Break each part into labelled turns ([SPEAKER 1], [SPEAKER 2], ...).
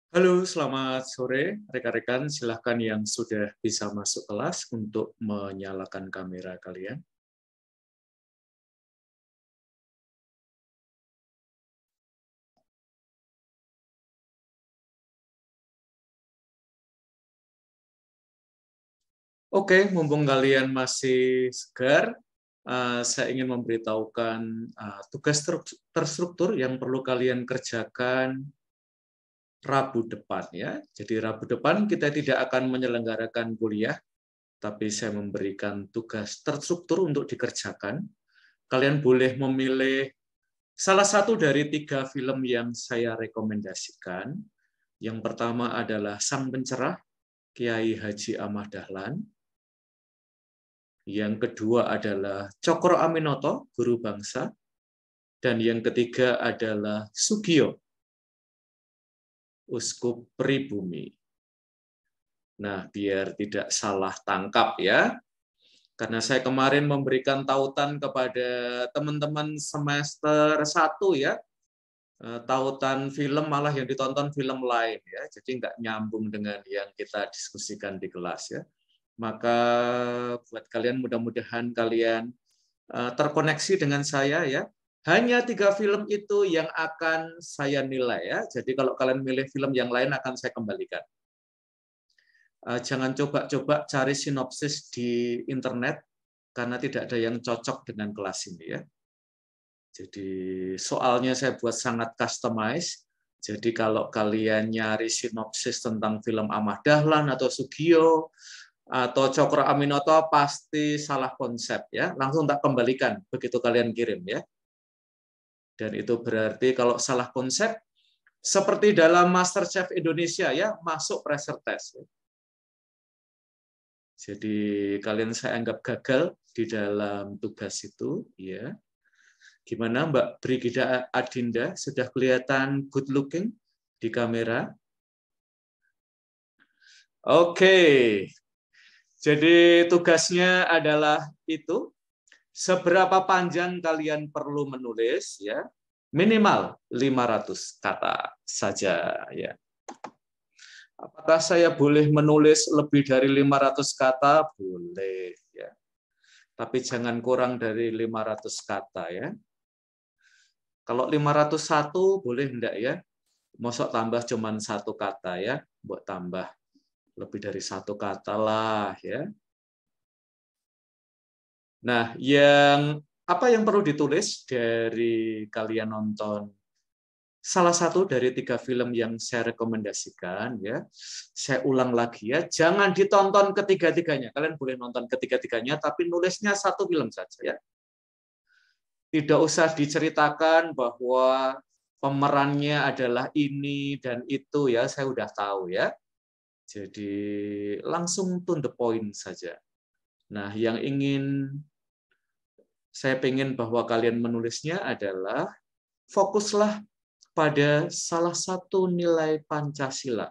[SPEAKER 1] Halo, selamat sore rekan-rekan. Silahkan yang sudah bisa masuk kelas untuk menyalakan kamera kalian. Oke, mumpung kalian masih segar, saya ingin memberitahukan tugas terstruktur yang perlu kalian kerjakan Rabu depan ya. Jadi Rabu depan kita tidak akan menyelenggarakan kuliah, tapi saya memberikan tugas terstruktur untuk dikerjakan. Kalian boleh memilih salah satu dari 3 film yang saya rekomendasikan. Yang pertama adalah Sang Pencerah, Kiai Haji Ahmad Dahlan. Yang kedua adalah Cokro Aminoto, Guru Bangsa. Dan yang ketiga adalah Sugio, Uskup Pribumi. Nah, biar tidak salah tangkap ya, karena saya kemarin memberikan tautan kepada teman-teman semester 1 ya, tautan film malah yang ditonton film lain ya, jadi nggak nyambung dengan yang kita diskusikan di kelas ya. Maka buat kalian mudah-mudahan kalian terkoneksi dengan saya ya. Hanya 3 film itu yang akan saya nilai ya. Jadi kalau kalian milih film yang lain akan saya kembalikan. Jangan coba-coba cari sinopsis di internet karena tidak ada yang cocok dengan kelas ini ya. Jadi soalnya saya buat sangat customize. Jadi kalau kalian nyari sinopsis tentang film Ahmad Dahlan atau Sugio atau Cokro Aminoto pasti salah konsep ya. Langsung tak kembalikan begitu kalian kirim ya. Dan itu berarti kalau salah konsep seperti dalam MasterChef Indonesia ya, masuk pressure test. Jadi kalian saya anggap gagal di dalam tugas itu ya. Gimana Mbak Brigida Adinda, sudah kelihatan good looking di kamera? Oke, jadi tugasnya adalah itu. Seberapa panjang kalian perlu menulis ya? Minimal 500 kata saja ya. Apakah saya boleh menulis lebih dari 500 kata? Boleh ya. Tapi jangan kurang dari 500 kata ya. Kalau 501 boleh enggak ya? Mosok tambah cuman 1 kata ya, buat tambah lebih dari 1 kata lah ya. Nah, apa yang perlu ditulis dari kalian nonton salah satu dari 3 film yang saya rekomendasikan ya. Saya ulang lagi ya, jangan ditonton ketiga-tiganya. Kalian boleh nonton ketiga-tiganya, tapi nulisnya 1 film saja ya. Tidak usah diceritakan bahwa pemerannya adalah ini dan itu ya, saya udah tahu ya. Jadi langsung to the point saja. Nah, yang ingin saya pengen bahwa kalian menulisnya adalah fokuslah pada salah satu nilai Pancasila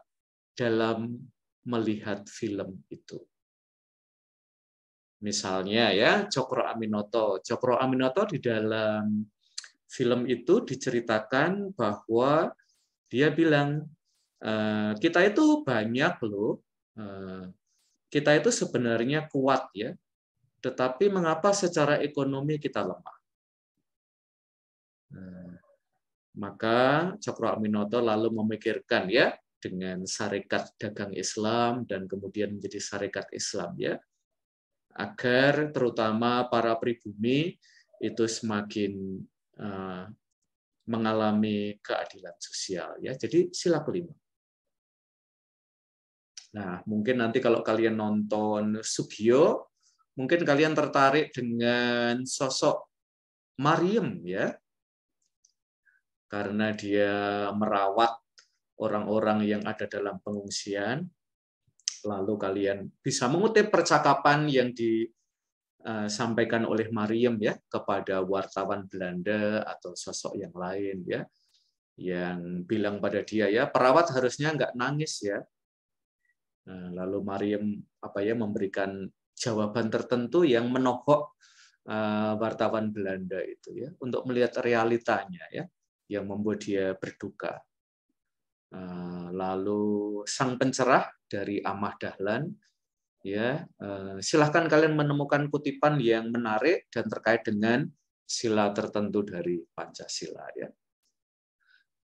[SPEAKER 1] dalam melihat film itu. Misalnya ya, Cokro Aminoto. Cokro Aminoto di dalam film itu diceritakan bahwa dia bilang, kita itu banyak loh, kita itu sebenarnya kuat ya, tetapi mengapa secara ekonomi kita lemah? Maka Cokro Aminoto lalu memikirkan ya, dengan Sarekat Dagang Islam dan kemudian menjadi Sarekat Islam ya, agar terutama para pribumi itu semakin mengalami keadilan sosial ya. Jadi sila kelima. Nah, mungkin nanti kalau kalian nonton Sugio, mungkin kalian tertarik dengan sosok Mariam ya, karena dia merawat orang-orang yang ada dalam pengungsian. Lalu kalian bisa mengutip percakapan yang disampaikan oleh Mariam ya kepada wartawan Belanda atau sosok yang lain ya, yang bilang pada dia ya, perawat harusnya nggak nangis ya. Lalu Mariam memberikan jawaban tertentu yang menohok wartawan Belanda itu ya, untuk melihat realitanya ya, yang membuat dia berduka. lalu Sang Pencerah dari Ahmad Dahlan. Ya, silahkan kalian menemukan kutipan yang menarik dan terkait dengan sila tertentu dari Pancasila. Ya.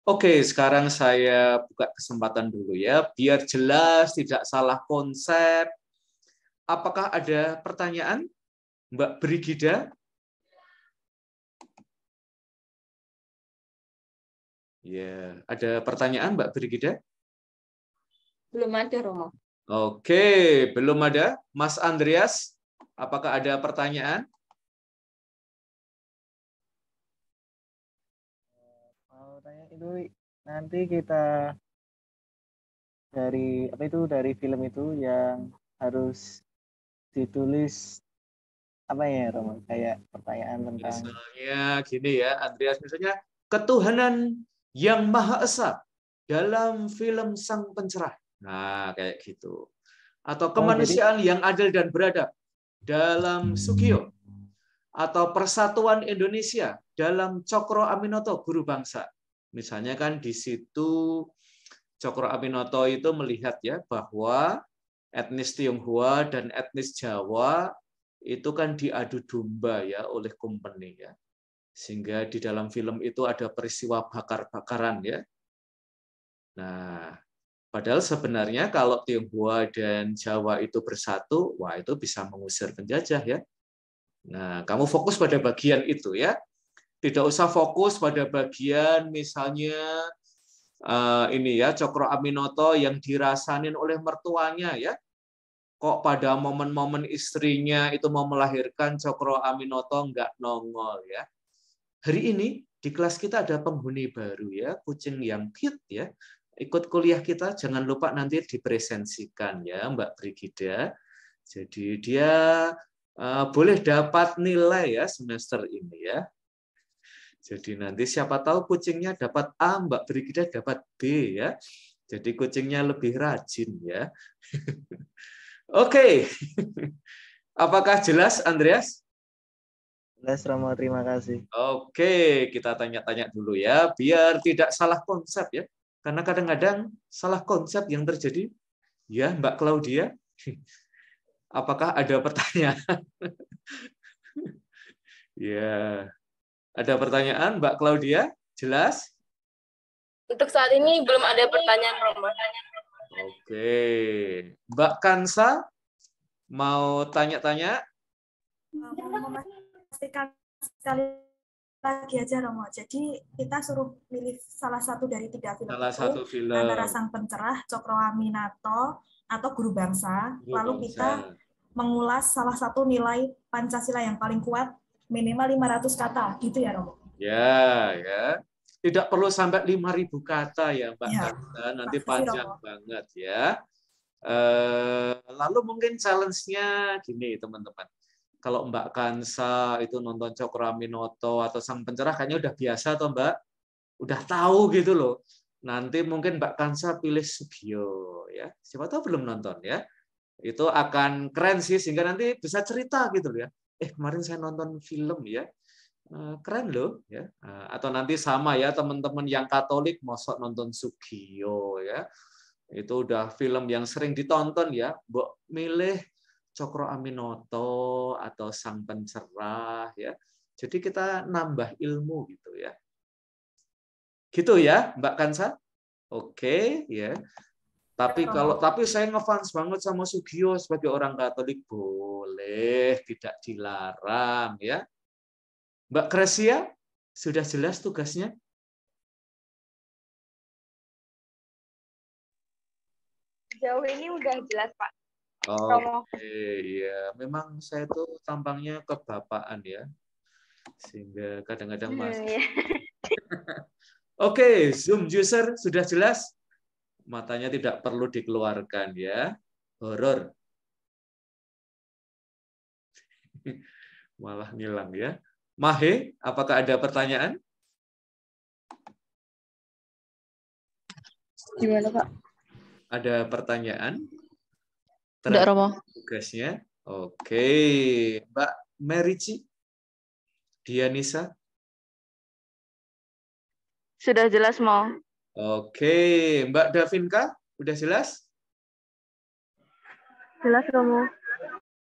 [SPEAKER 1] Oke, sekarang saya buka kesempatan dulu ya, biar jelas, tidak salah konsep. Apakah ada pertanyaan, Mbak Brigida? Ya, ada pertanyaan, Mbak Brigida?
[SPEAKER 2] Belum ada, Romo.
[SPEAKER 1] Oke, belum ada. Mas Andreas, apakah ada pertanyaan?
[SPEAKER 3] Mau tanya itu nanti kita dari film itu yang harus ditulis apa ya, Romo? Kayak pertanyaan tentang
[SPEAKER 1] Misalnya gini ya, Andreas, misalnya ketuhanan yang Maha Esa dalam film Sang Pencerah. Nah, kayak gitu. Atau
[SPEAKER 3] jadi
[SPEAKER 1] kemanusiaan yang adil dan beradab dalam Sugio. Atau Persatuan Indonesia dalam Cokro Aminoto, Guru Bangsa. Misalnya kan di situ Cokro Aminoto itu melihat ya bahwa etnis Tionghoa dan etnis Jawa itu kan diadu domba ya oleh company ya. Sehingga di dalam film itu ada peristiwa bakar-bakaran ya. Nah, padahal sebenarnya kalau Tionghoa dan Jawa itu bersatu, wah itu bisa mengusir penjajah ya. Nah, kamu fokus pada bagian itu ya. Tidak usah fokus pada bagian misalnya ini ya Cokro Aminoto yang dirasanin oleh mertuanya ya. Kok pada momen-momen istrinya itu mau melahirkan Cokro Aminoto nggak nongol ya. Hari ini di kelas kita ada penghuni baru ya, kucing yang cute ya. Ikut kuliah kita, jangan lupa nanti dipresensikan ya Mbak Brigida. Jadi dia boleh dapat nilai ya semester ini ya. Jadi nanti siapa tahu kucingnya dapat A, Mbak Brigida dapat B ya. Jadi kucingnya lebih rajin ya. Oke. Apakah jelas, Andreas?
[SPEAKER 3] jelas, Romo. Terima kasih.
[SPEAKER 1] Oke, kita tanya-tanya dulu ya, biar tidak salah konsep ya. Karena kadang-kadang salah konsep yang terjadi. Ya, Mbak Claudia. Apakah ada pertanyaan? Ya, ada pertanyaan, Mbak Claudia? Jelas?
[SPEAKER 2] Untuk saat ini belum ada pertanyaan, Romo.
[SPEAKER 1] Oke. Mbak Kansa, mau tanya-tanya?
[SPEAKER 4] Mau memastikan sekali lagi aja, Romo. Jadi kita suruh pilih salah satu dari 3 film
[SPEAKER 1] Salah
[SPEAKER 4] itu,
[SPEAKER 1] satu film.
[SPEAKER 4] antara Sang Pencerah, Cokro Aminoto, atau Guru Bangsa. Lalu kita mengulas salah satu nilai Pancasila yang paling kuat, minimal 500 kata, gitu ya, Romo?
[SPEAKER 1] Ya, ya. Tidak perlu sampai 5.000 kata ya, Mbak
[SPEAKER 4] Ya,
[SPEAKER 1] Kansa. Nanti
[SPEAKER 4] makasih,
[SPEAKER 1] panjang
[SPEAKER 4] Romo.
[SPEAKER 1] banget ya. Lalu mungkin challenge-nya gini, teman-teman. Kalau Mbak Kansa itu nonton Cokro Aminoto atau Sang Pencerah, kayaknya udah biasa toh Mbak. Udah tahu gitu loh. Nanti mungkin Mbak Kansa pilih Sugio ya. Siapa tahu belum nonton ya. Itu akan keren sih sehingga nanti bisa cerita gitu loh ya. Kemarin saya nonton film ya. Keren loh ya. Atau nanti sama ya teman-teman yang Katolik mosok nonton Sugio ya. Itu udah film yang sering ditonton ya. Mbok milih Cokro Aminoto atau Sang Pencerah ya. Jadi kita nambah ilmu gitu ya. Gitu ya, Mbak Kansa? Oke, ya. Tapi saya ngefans banget sama Sugio sebagai orang Katolik, boleh, tidak dilarang ya. Mbak Kresia, sudah jelas tugasnya?
[SPEAKER 2] Jauh ini udah jelas, Pak.
[SPEAKER 1] Oke, ya. Memang saya tuh tampangnya kebapaan ya. Sehingga kadang-kadang masih. Oke, Zoom user sudah jelas? Matanya tidak perlu dikeluarkan ya. Horor. Malah ngilang ya. Mahe, apakah ada pertanyaan?
[SPEAKER 5] Gimana, Pak?
[SPEAKER 1] Ada pertanyaan?
[SPEAKER 5] Enggak, Romo.
[SPEAKER 1] Tugasnya. Oke. Mbak Merici? Dianisa?
[SPEAKER 5] Sudah jelas, mau.
[SPEAKER 1] Oke, Mbak Davinka, udah jelas?
[SPEAKER 2] Jelas, Romo.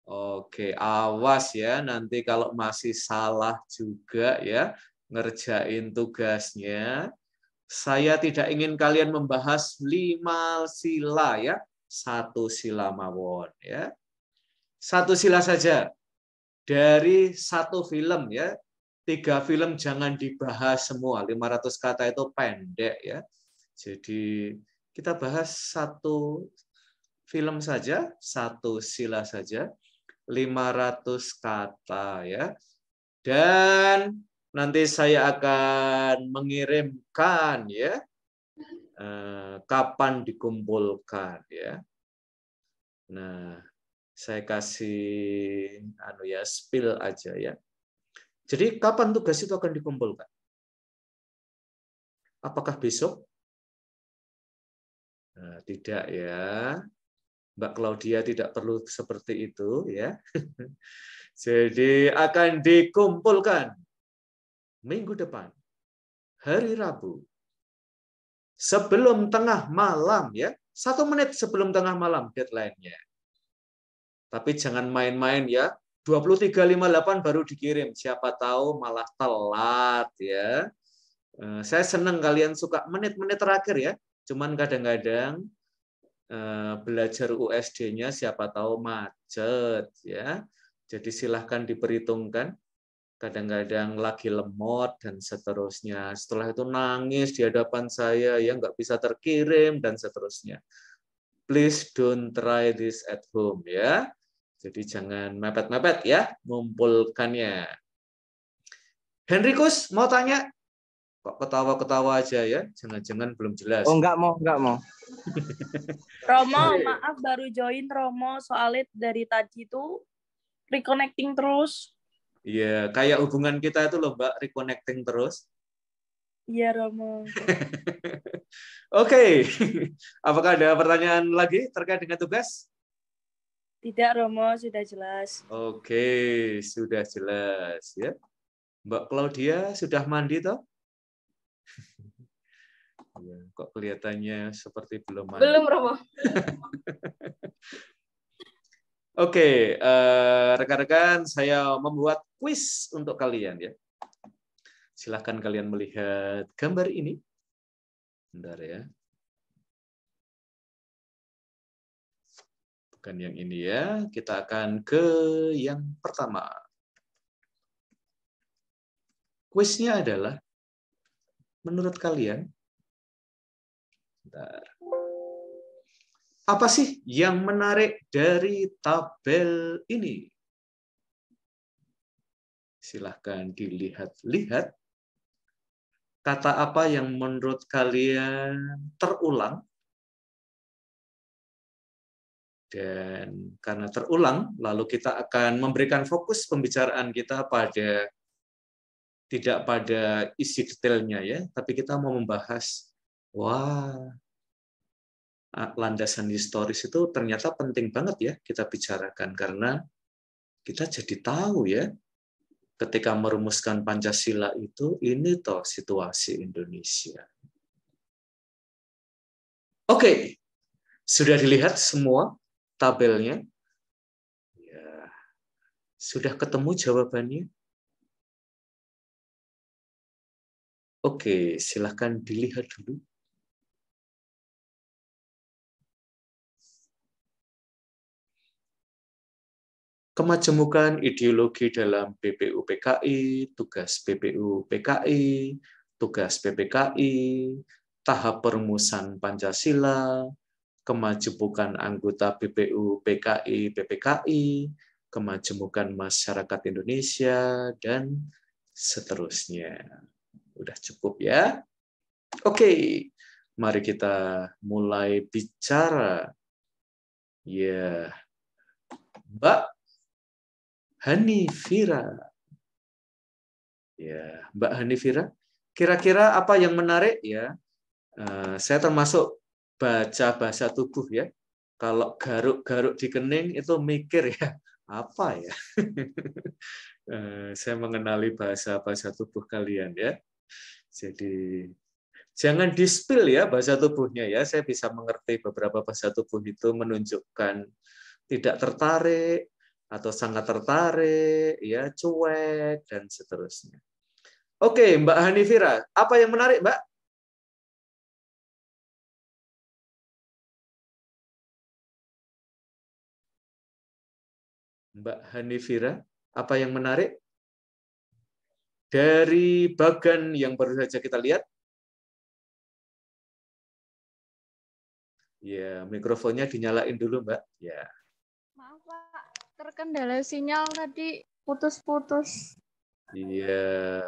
[SPEAKER 1] Oke, awas ya nanti kalau masih salah juga ya ngerjain tugasnya. Saya tidak ingin kalian membahas 5 sila ya, 1 sila mawon ya. 1 sila saja dari 1 film ya. 3 film jangan dibahas semua, 500 kata itu pendek ya. Jadi kita bahas 1 film saja, 1 sila saja. 500 kata ya. Dan nanti saya akan mengirimkan ya kapan dikumpulkan ya. Nah, saya kasih spill aja ya. Jadi kapan tugas itu akan dikumpulkan? Apakah besok? Nah, tidak ya. Mbak Claudia tidak perlu seperti itu ya. Jadi akan dikumpulkan minggu depan, hari Rabu, sebelum tengah malam ya. 1 menit sebelum tengah malam deadline-nya. Tapi jangan main-main ya. 23.58 baru dikirim. Siapa tahu malah telat ya. Saya senang kalian suka menit-menit terakhir ya. Cuman kadang-kadang belajar USD-nya siapa tahu macet ya. Jadi silahkan diperhitungkan. Kadang-kadang lagi lemot dan seterusnya. Setelah itu nangis di hadapan saya ya nggak bisa terkirim dan seterusnya. Please don't try this at home ya. Jadi jangan mepet-mepet ya ngumpulkannya. Henrikus mau tanya? Kok ketawa-ketawa aja ya? Jangan-jangan belum jelas.
[SPEAKER 3] Oh, enggak mau.
[SPEAKER 2] Romo, maaf baru join Romo. Soalnya dari tadi tuh reconnecting terus.
[SPEAKER 1] Iya, kayak hubungan kita itu loh Mbak, reconnecting terus.
[SPEAKER 2] Iya, Romo.
[SPEAKER 1] Oke. Apakah ada pertanyaan lagi terkait dengan tugas?
[SPEAKER 2] Tidak, Romo, sudah jelas.
[SPEAKER 1] Oke, sudah jelas ya. Mbak Claudia sudah mandi toh? Ya, kok kelihatannya seperti belum mandi.
[SPEAKER 2] Belum, Romo.
[SPEAKER 1] Oke, rekan-rekan, saya membuat kuis untuk kalian ya. Silahkan kalian melihat gambar ini. Bentar ya. Bukan yang ini ya. Kita akan ke yang pertama. Kuisnya adalah, menurut kalian, bentar. Apa sih yang menarik dari tabel ini? Silahkan dilihat-lihat. Kata apa yang menurut kalian terulang? Dan karena terulang, lalu kita akan memberikan fokus pembicaraan kita pada tidak pada isi detailnya ya, tapi kita mau membahas, wah, landasan historis itu ternyata penting banget ya kita bicarakan karena kita jadi tahu ya ketika merumuskan Pancasila itu ini toh situasi Indonesia. Oke, sudah dilihat semua tabelnya? Ya, sudah ketemu jawabannya? Oke, silahkan dilihat dulu. Kemajemukan ideologi dalam BPU-PKI, tugas BPU-PKI, tugas PPKI, tahap perumusan Pancasila, kemajemukan anggota BPU-PKI, PPKI, kemajemukan masyarakat Indonesia, dan seterusnya. Udah cukup ya? Oke, mari kita mulai bicara. Ya, Mbak Hanifira. Ya, Mbak Hanifira, kira-kira apa yang menarik ya? Saya termasuk baca bahasa tubuh ya. Kalau garuk-garuk di kening itu mikir ya, apa ya? Saya mengenali bahasa tubuh kalian ya. Jadi Jangan di-spill ya bahasa tubuhnya ya. Saya bisa mengerti beberapa bahasa tubuh itu menunjukkan tidak tertarik atau sangat tertarik, ya, cuek dan seterusnya. Oke, Mbak Hanifira, apa yang menarik, Mbak? Mbak Hanifira, apa yang menarik dari bagan yang baru saja kita lihat? Ya, mikrofonnya dinyalain dulu, Mbak. Ya.
[SPEAKER 5] Maaf, Pak. Terkendala sinyal tadi putus-putus.
[SPEAKER 1] Iya.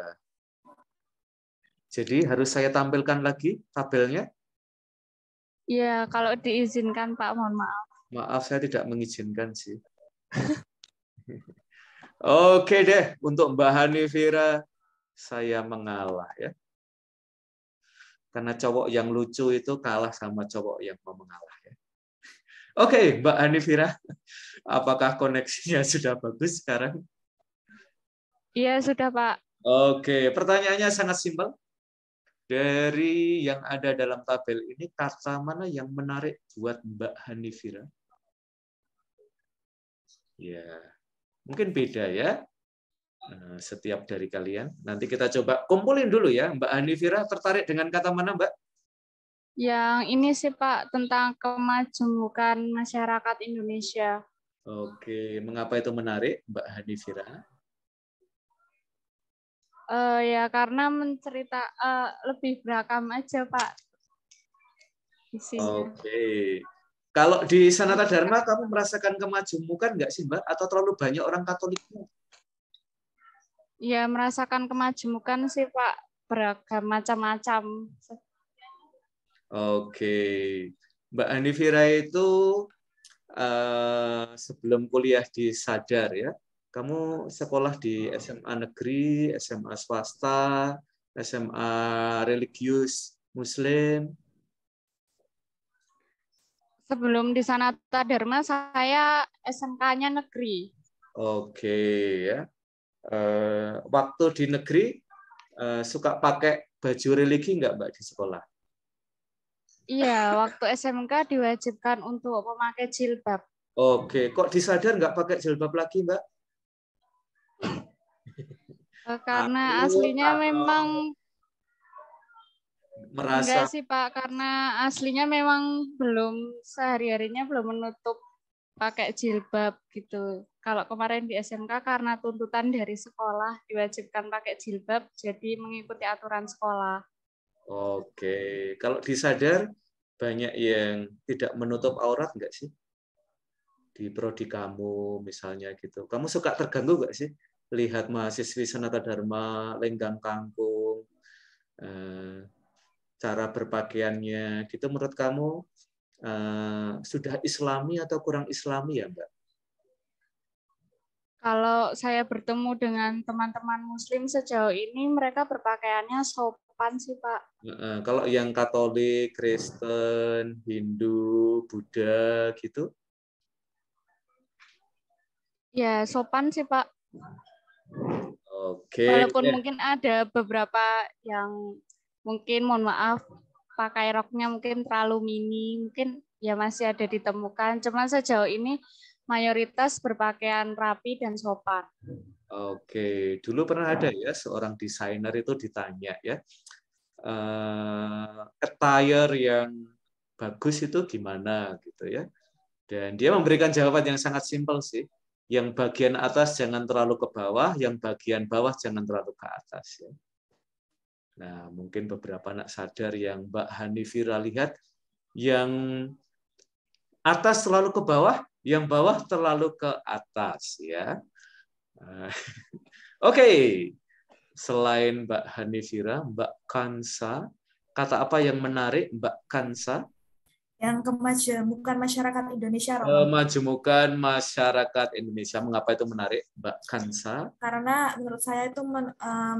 [SPEAKER 1] Jadi harus saya tampilkan lagi tabelnya?
[SPEAKER 5] Iya, kalau diizinkan, Pak, mohon maaf.
[SPEAKER 1] Maaf, saya tidak mengizinkan sih. Oke deh, untuk Mbak Hanifira, saya mengalah ya. Karena cowok yang lucu itu kalah sama cowok yang mau mengalah ya. Oke, Mbak Hanifira, apakah koneksinya sudah bagus sekarang?
[SPEAKER 5] Iya, sudah, Pak.
[SPEAKER 1] Oke, pertanyaannya sangat simpel. Dari yang ada dalam tabel ini, kata mana yang menarik buat Mbak Hanifira? Ya, mungkin beda ya. Setiap dari kalian. Nanti kita coba kumpulin dulu ya. Mbak Hanifira tertarik dengan kata mana, Mbak?
[SPEAKER 5] Yang ini sih, Pak, tentang kemajemukan masyarakat Indonesia.
[SPEAKER 1] Oke, mengapa itu menarik, Mbak Hanifira?
[SPEAKER 5] Ya, karena lebih berakam aja, Pak. Isinya.
[SPEAKER 1] Oke. Kalau di Sanata Dharma, kamu merasakan kemajemukan nggak sih, Mbak? Atau terlalu banyak orang Katoliknya?
[SPEAKER 5] Ya, merasakan kemajemukan sih, Pak. Beragam macam-macam.
[SPEAKER 1] Oke. Mbak Hanifira itu sebelum kuliah di Sadar ya, kamu sekolah di SMA negeri, SMA swasta, SMA religius Muslim.
[SPEAKER 5] Sebelum di Sanata Dharma, saya SMK-nya negeri.
[SPEAKER 1] Oke ya. Waktu di negeri suka pakai baju religi nggak, Mbak, di sekolah?
[SPEAKER 5] Iya, waktu SMK diwajibkan untuk memakai jilbab.
[SPEAKER 1] Oke, kok di Sadar nggak pakai jilbab lagi, Mbak?
[SPEAKER 5] Karena
[SPEAKER 1] Aku
[SPEAKER 5] aslinya
[SPEAKER 1] atau
[SPEAKER 5] memang
[SPEAKER 1] merasa
[SPEAKER 5] enggak sih, Pak, karena aslinya memang belum sehari-harinya belum menutup pakai jilbab gitu. Kalau kemarin di SMK karena tuntutan dari sekolah diwajibkan pakai jilbab, jadi mengikuti aturan sekolah.
[SPEAKER 1] Oke, kalau di Sadar banyak yang tidak menutup aurat nggak sih? Di prodi kamu misalnya gitu. Kamu suka terganggu nggak sih lihat mahasiswi Sanata Dharma lenggang kangkung, cara berpakaiannya gitu, menurut kamu sudah Islami atau kurang Islami ya, Mbak?
[SPEAKER 5] Kalau saya bertemu dengan teman-teman Muslim sejauh ini, mereka berpakaiannya sopan sih, Pak.
[SPEAKER 1] Kalau yang Katolik, Kristen, Hindu, Buddha gitu?
[SPEAKER 5] Ya, sopan sih, Pak.
[SPEAKER 1] Oke.
[SPEAKER 5] Walaupun mungkin ada beberapa yang mungkin, mohon maaf, pakai roknya mungkin terlalu mini, mungkin ya masih ada ditemukan. Cuma sejauh ini mayoritas berpakaian rapi dan sopan.
[SPEAKER 1] Oke, dulu pernah ada ya seorang desainer itu ditanya ya, attire yang bagus itu gimana gitu ya, dan dia memberikan jawaban yang sangat simpel sih, yang bagian atas jangan terlalu ke bawah, yang bagian bawah jangan terlalu ke atas ya. Nah, mungkin beberapa anak Sadar yang Mbak Hanifira lihat, yang atas terlalu ke bawah, yang bawah terlalu ke atas ya. Oke, selain Mbak Hanifira, Mbak Kansa, kata apa yang menarik Mbak Kansa?
[SPEAKER 4] Yang kemajemukan masyarakat Indonesia, Romo.
[SPEAKER 1] Kemajemukan masyarakat Indonesia. Mengapa itu menarik, Mbak Kansa?
[SPEAKER 4] Karena menurut saya itu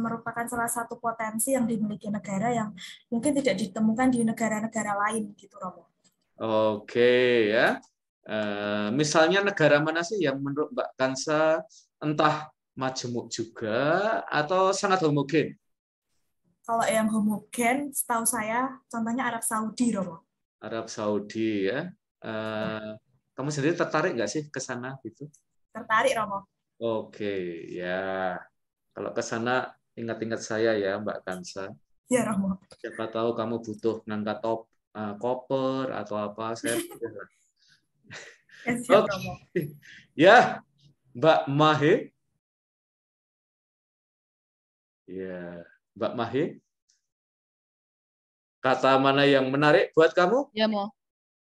[SPEAKER 4] merupakan salah satu potensi yang dimiliki negara yang mungkin tidak ditemukan di negara-negara lain, gitu, Romo.
[SPEAKER 1] Oke ya. Misalnya negara mana sih yang menurut Mbak Kansa entah majemuk juga atau sangat homogen?
[SPEAKER 4] Kalau yang homogen, setahu saya, contohnya Arab Saudi, Romo.
[SPEAKER 1] Arab Saudi ya. Kamu sendiri tertarik nggak sih ke sana gitu?
[SPEAKER 4] Tertarik, Romo.
[SPEAKER 1] Oke, ya. Kalau ke sana ingat-ingat saya ya, Mbak Kansa.
[SPEAKER 4] Ya, Romo.
[SPEAKER 1] Siapa tahu kamu butuh ngangkat koper atau apa, saya
[SPEAKER 4] Ya, siap,
[SPEAKER 1] Oke.
[SPEAKER 4] Romo.
[SPEAKER 1] Ya, Mbak Mahe. Ya, Mbak Mahe. Kata mana yang menarik buat kamu?
[SPEAKER 6] Ya mau.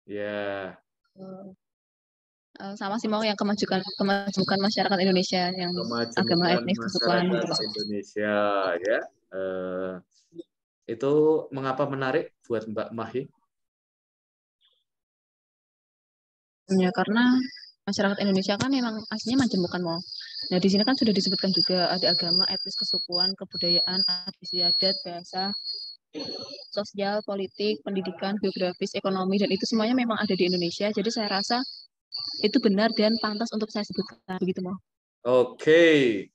[SPEAKER 1] Ya.
[SPEAKER 6] Sama sih mau yang kemajukan masyarakat Indonesia yang agama
[SPEAKER 1] Kemajuan
[SPEAKER 6] etnis kesukuan gitu.
[SPEAKER 1] masyarakat Indonesia ya. Itu mengapa menarik buat Mbak Mahi?
[SPEAKER 6] Ya karena masyarakat Indonesia kan memang aslinya majemukan mau. Nah di sini kan sudah disebutkan juga ada agama, etnis, kesukuan, kebudayaan, tradisi adat, bahasa, sosial, politik, pendidikan, geografis, ekonomi, dan itu semuanya memang ada di Indonesia. Jadi saya rasa itu benar dan pantas untuk saya sebutkan begitu mau.
[SPEAKER 1] Oke,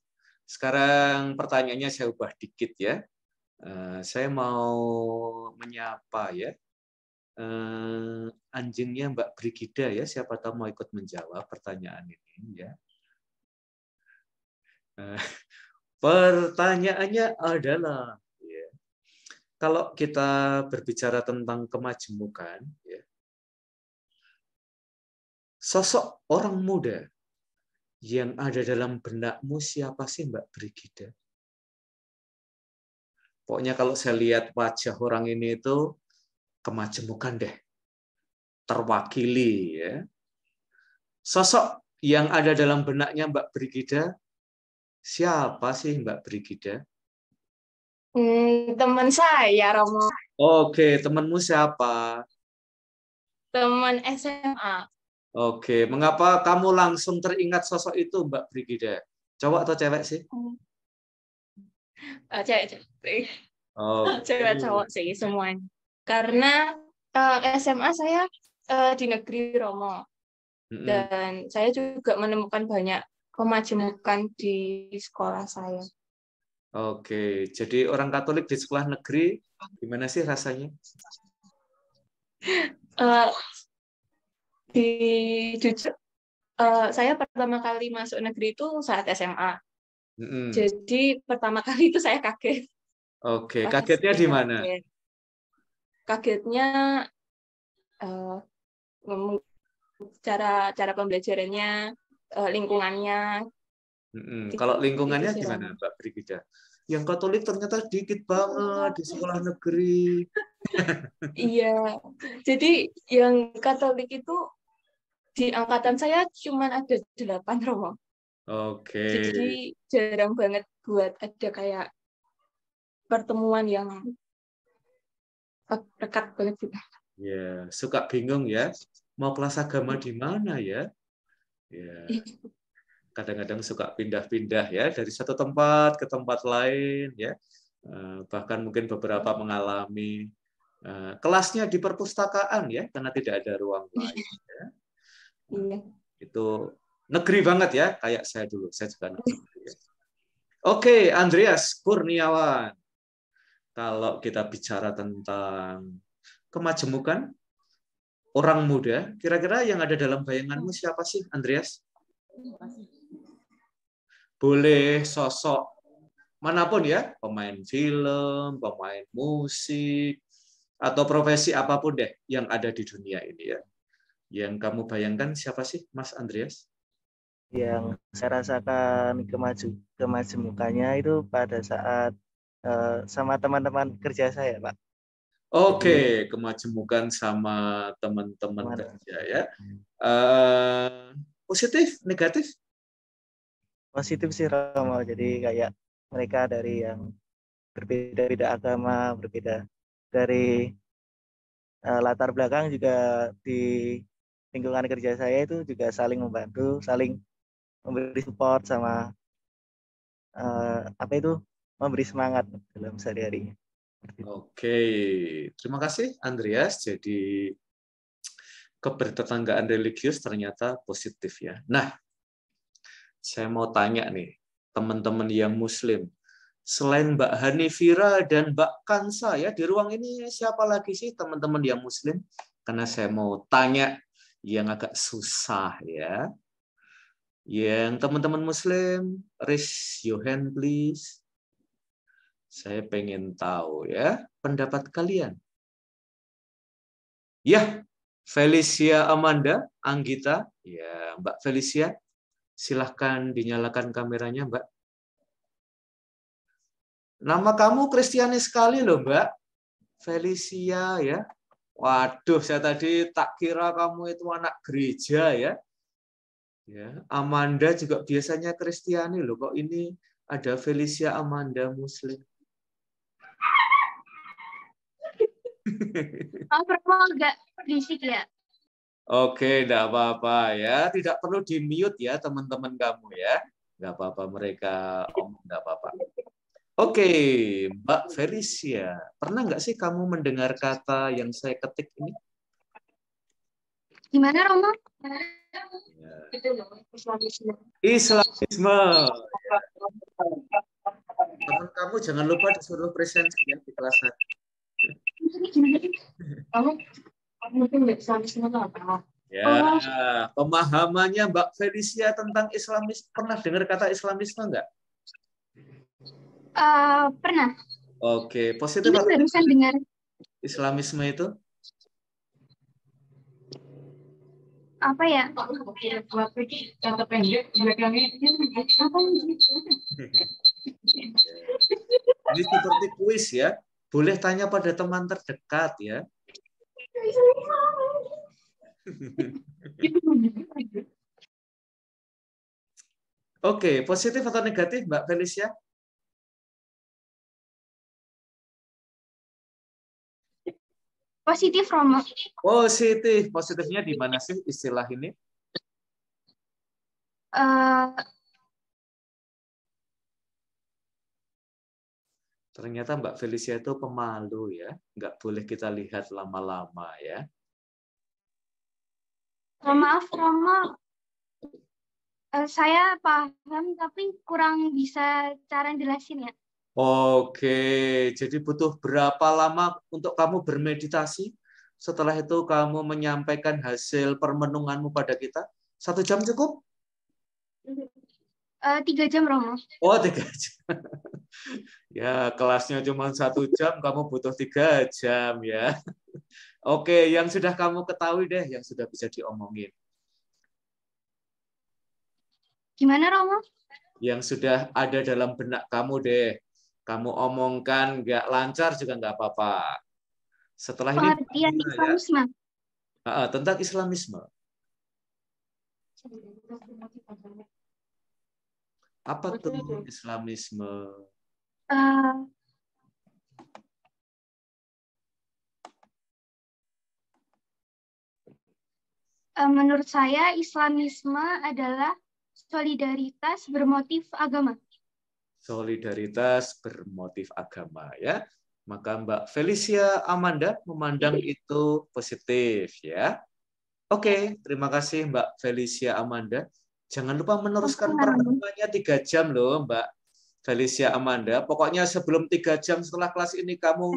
[SPEAKER 1] sekarang pertanyaannya saya ubah dikit ya. Saya mau menyapa ya anjingnya Mbak Brigida ya. Siapa tahu mau ikut menjawab pertanyaan ini ya. Pertanyaannya adalah, ya, kalau kita berbicara tentang kemajemukan, ya, sosok orang muda yang ada dalam benakmu siapa sih Mbak Brigida? Pokoknya kalau saya lihat wajah orang ini itu kemajemukan deh, terwakili ya. Sosok yang ada dalam benaknya Mbak Brigida siapa sih Mbak Brigida?
[SPEAKER 7] Teman saya, Romo.
[SPEAKER 1] Oke, temanmu siapa?
[SPEAKER 7] Teman SMA.
[SPEAKER 1] Oke, mengapa kamu langsung teringat sosok itu Mbak Brigida? Cowok atau cewek sih?
[SPEAKER 7] Cewek.
[SPEAKER 1] Oh,
[SPEAKER 7] Cewek cowok sih semuanya. Karena SMA saya di negeri, Romo. Dan saya juga menemukan banyak kemajemukan di sekolah saya.
[SPEAKER 1] Oke, jadi orang Katolik di sekolah negeri gimana sih rasanya?
[SPEAKER 7] Jujur, saya pertama kali masuk negeri itu saat SMA. Jadi pertama kali itu saya kaget.
[SPEAKER 1] Oke, kagetnya di mana?
[SPEAKER 7] Kagetnya cara pembelajarannya, lingkungannya.
[SPEAKER 1] Kalau lingkungannya gimana, Mbak Brigida? Yang Katolik ternyata dikit banget di sekolah negeri.
[SPEAKER 7] Iya, jadi yang Katolik itu di angkatan saya cuma ada 8, Romo.
[SPEAKER 1] Oke.
[SPEAKER 7] Jadi jarang banget buat ada kayak pertemuan yang dekat banget gitu.
[SPEAKER 1] Ya, suka bingung ya. Mau kelas agama di mana ya? Ya. Kadang-kadang suka pindah-pindah ya dari satu tempat ke tempat lain ya. Bahkan mungkin beberapa mengalami kelasnya di perpustakaan ya karena tidak ada ruang lain ya. Itu negeri banget ya kayak saya dulu. Saya juga negeri ya. Oke, Andreas Kurniawan. Kalau kita bicara tentang kemajemukan orang muda, kira-kira yang ada dalam bayanganmu siapa sih, Andreas? Boleh sosok manapun ya, pemain film, pemain musik, atau profesi apapun deh yang ada di dunia ini ya. Yang kamu bayangkan siapa sih, Mas Andreas?
[SPEAKER 3] Yang saya rasakan kemajemukannya itu pada saat sama teman-teman kerja saya, Pak.
[SPEAKER 1] Oke, kemajemukan sama teman-teman kerja ya. Positif, negatif?
[SPEAKER 3] Positif sih, Romo. Jadi kayak mereka dari yang berbeda-beda agama, berbeda dari latar belakang juga di lingkungan kerja saya itu juga saling membantu, saling memberi support sama memberi semangat dalam sehari-harinya.
[SPEAKER 1] Oke, terima kasih Andreas. Jadi kebertetanggaan religius ternyata positif ya. Nah, saya mau tanya nih, teman-teman yang Muslim, Selain Mbak Hanifira dan Mbak Kansa ya, di ruang ini siapa lagi sih teman-teman yang Muslim? Karena saya mau tanya yang agak susah ya. Yang teman-teman Muslim, raise your hand please. Saya pengen tahu ya pendapat kalian. Ya, Felicia Amanda, Anggita, ya Mbak Felicia, silahkan dinyalakan kameranya Mbak. Nama kamu Kristianis sekali loh Mbak, Felicia ya. Waduh, saya tadi tak kira kamu itu anak gereja ya. Ya, Amanda juga biasanya Kristiani loh, kok ini ada Felicia Amanda Muslim.
[SPEAKER 7] Romo agak berisik ya.
[SPEAKER 1] Oke, enggak apa-apa ya. Tidak perlu di-mute ya teman-teman kamu ya. Enggak apa-apa, mereka enggak apa-apa. Oke, Mbak Felicia. Pernah nggak sih kamu mendengar kata yang saya ketik ini?
[SPEAKER 7] Gimana Romo?
[SPEAKER 1] Ya.
[SPEAKER 7] Islamisme.
[SPEAKER 1] Islamisme. Ya. Teman kamu jangan lupa disuruh presensi ya di kelas 1.
[SPEAKER 7] Kamu mungkin Islamisme apa?
[SPEAKER 1] Ya, pemahamannya Mbak Felicia tentang Islamis, pernah dengar kata Islamisme enggak?
[SPEAKER 7] Pernah.
[SPEAKER 1] Oke, positif
[SPEAKER 7] Ini
[SPEAKER 1] atau
[SPEAKER 7] barusan dengar.
[SPEAKER 1] Islamisme itu?
[SPEAKER 7] Apa ya?
[SPEAKER 1] Ini seperti kuis ya. Boleh tanya pada teman terdekat ya. Oke, positif atau negatif Mbak Felicia?
[SPEAKER 7] Positif Romo.
[SPEAKER 1] Positif. Positifnya di mana sih istilah ini? Ternyata Mbak Felicia itu pemalu ya. Nggak boleh kita lihat lama-lama ya.
[SPEAKER 7] Maaf Romo. Saya paham tapi kurang bisa cara jelasin ya.
[SPEAKER 1] Oke, jadi butuh berapa lama untuk kamu bermeditasi? Setelah itu kamu menyampaikan hasil permenunganmu pada kita? 1 jam cukup?
[SPEAKER 7] 3 jam Romo.
[SPEAKER 1] Oh, 3 jam. Ya, kelasnya cuma 1 jam, kamu butuh 3 jam ya. Oke, yang sudah kamu ketahui deh, yang sudah bisa diomongin.
[SPEAKER 7] Gimana Romo?
[SPEAKER 1] Yang sudah ada dalam benak kamu deh. Kamu omongkan nggak lancar juga nggak apa-apa. Setelah ini
[SPEAKER 7] Pengertian Islamisme.
[SPEAKER 1] Ya, tentang Islamisme. Apa tuh Islamisme?
[SPEAKER 7] Menurut saya Islamisme adalah solidaritas bermotif agama.
[SPEAKER 1] Solidaritas bermotif agama ya. Maka Mbak Felicia Amanda memandang itu positif ya. Oke, terima kasih Mbak Felicia Amanda. Jangan lupa meneruskan pertemuannya 3 jam loh Mbak Felicia Amanda. Pokoknya sebelum 3 jam setelah kelas ini kamu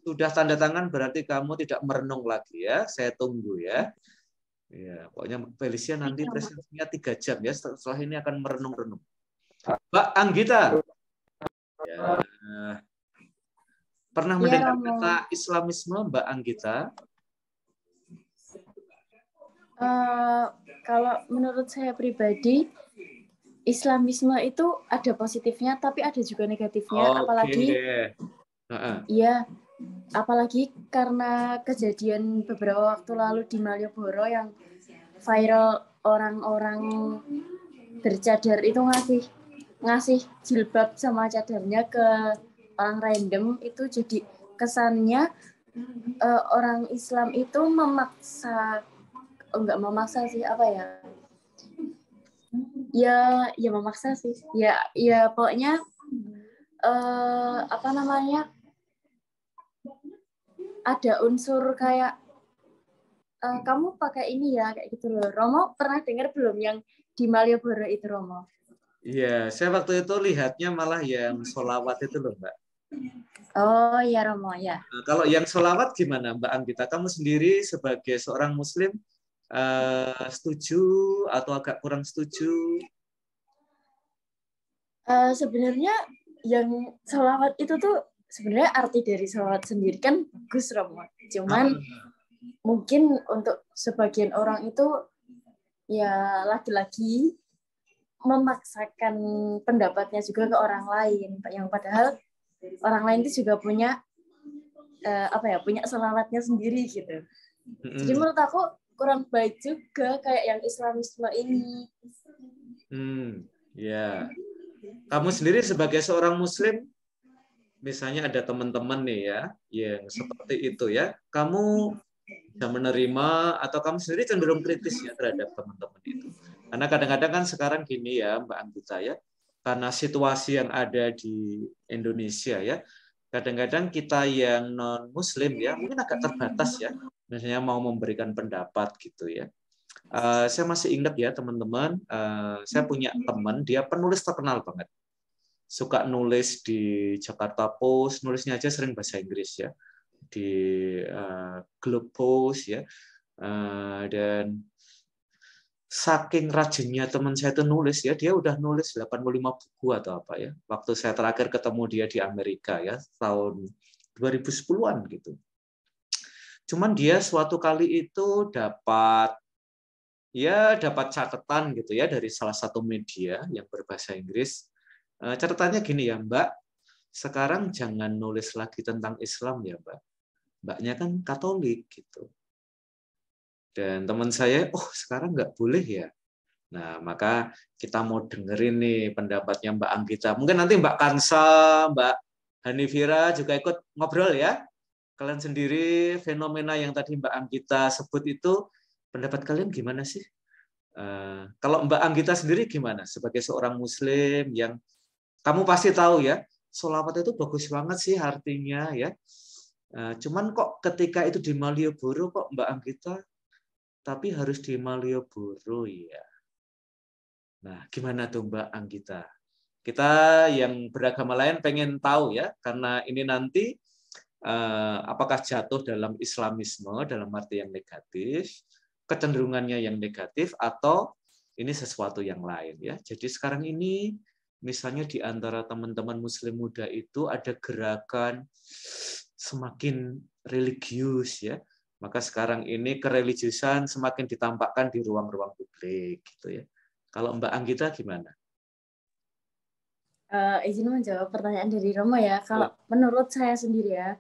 [SPEAKER 1] sudah tanda tangan, berarti kamu tidak merenung lagi ya. Saya tunggu ya. Ya, pokoknya Mbak Felicia nanti presentasinya 3 jam ya. Setelah ini akan merenung-renung. Mbak Anggita. Ya. Pernah mendengar kata Islamisme Mbak Anggita?
[SPEAKER 2] Kalau menurut saya pribadi, Islamisme itu ada positifnya, tapi ada juga negatifnya. Apalagi, iya, apalagi karena kejadian beberapa waktu lalu di Malioboro yang viral orang-orang bercadar itu ngasih jilbab sama cadarnya ke orang random, itu jadi kesannya orang Islam itu memaksa. Enggak memaksa sih, apa ya? Ya memaksa sih. Ya pokoknya apa namanya? Ada unsur kayak kamu pakai ini ya, kayak gitu loh. Romo pernah dengar belum yang di Malioboro itu, Romo?
[SPEAKER 1] Iya, saya waktu itu lihatnya malah yang sholawat itu loh, Mbak.
[SPEAKER 2] Oh ya Romo ya.
[SPEAKER 1] Nah, kalau yang sholawat gimana, Mbak Anggita? Kamu sendiri sebagai seorang Muslim setuju atau agak kurang setuju?
[SPEAKER 2] Sebenarnya yang sholawat itu tuh sebenarnya arti dari sholawat sendiri kan bagus Romo. Cuman mungkin untuk sebagian orang itu ya lagi-lagi memaksakan pendapatnya juga ke orang lain, yang padahal orang lain itu juga punya punya sholawatnya sendiri gitu. Jadi menurut aku kurang baik juga kayak yang Islamisme ini.
[SPEAKER 1] Ya. Kamu sendiri sebagai seorang Muslim, misalnya ada teman-teman nih ya, yang seperti itu ya, kamu bisa menerima atau kamu sendiri cenderung kritis ya terhadap teman-teman itu. Karena kadang-kadang kan sekarang gini ya, Mbak Anggita ya, karena situasi yang ada di Indonesia ya, kadang-kadang kita yang non-Muslim ya, mungkin agak terbatas ya, misalnya mau memberikan pendapat gitu ya. Saya masih ingat ya teman-teman, saya punya teman, dia penulis terkenal banget. Suka nulis di Jakarta Post, nulisnya aja sering bahasa Inggris ya, di Globe Post ya, dan saking rajinnya teman saya itu nulis ya, dia udah nulis 85 buku atau apa ya. Waktu saya terakhir ketemu dia di Amerika ya, tahun 2010-an gitu. Cuman dia suatu kali itu dapat catatan gitu ya dari salah satu media yang berbahasa Inggris. Catatannya gini ya, Mbak, sekarang jangan nulis lagi tentang Islam ya, Mbak. Mbaknya kan Katolik gitu. Dan teman saya, sekarang nggak boleh ya. Nah, maka kita mau dengerin nih pendapatnya Mbak Anggita. Mungkin nanti Mbak Kansa, Mbak Hanifira juga ikut ngobrol ya. Kalian sendiri fenomena yang tadi Mbak Anggita sebut itu, pendapat kalian gimana sih? Kalau Mbak Anggita sendiri gimana? Sebagai seorang Muslim yang kamu pasti tahu ya, sholawat itu bagus banget sih artinya ya. Cuman kok ketika itu di Malioboro kok Mbak Anggita, tapi harus di Malioboro ya. Nah, gimana tuh Mbak Anggita? Kita yang beragama lain pengen tahu ya, karena ini nanti apakah jatuh dalam Islamisme dalam arti yang negatif, kecenderungannya yang negatif, atau ini sesuatu yang lain ya. Jadi sekarang ini misalnya di antara teman-teman Muslim muda itu ada gerakan semakin religius ya, maka sekarang ini kereligiusan semakin ditampakkan di ruang-ruang publik gitu ya. Kalau Mbak Anggita gimana?
[SPEAKER 2] Izin menjawab pertanyaan dari Romo ya. Kalau menurut saya sendiri ya,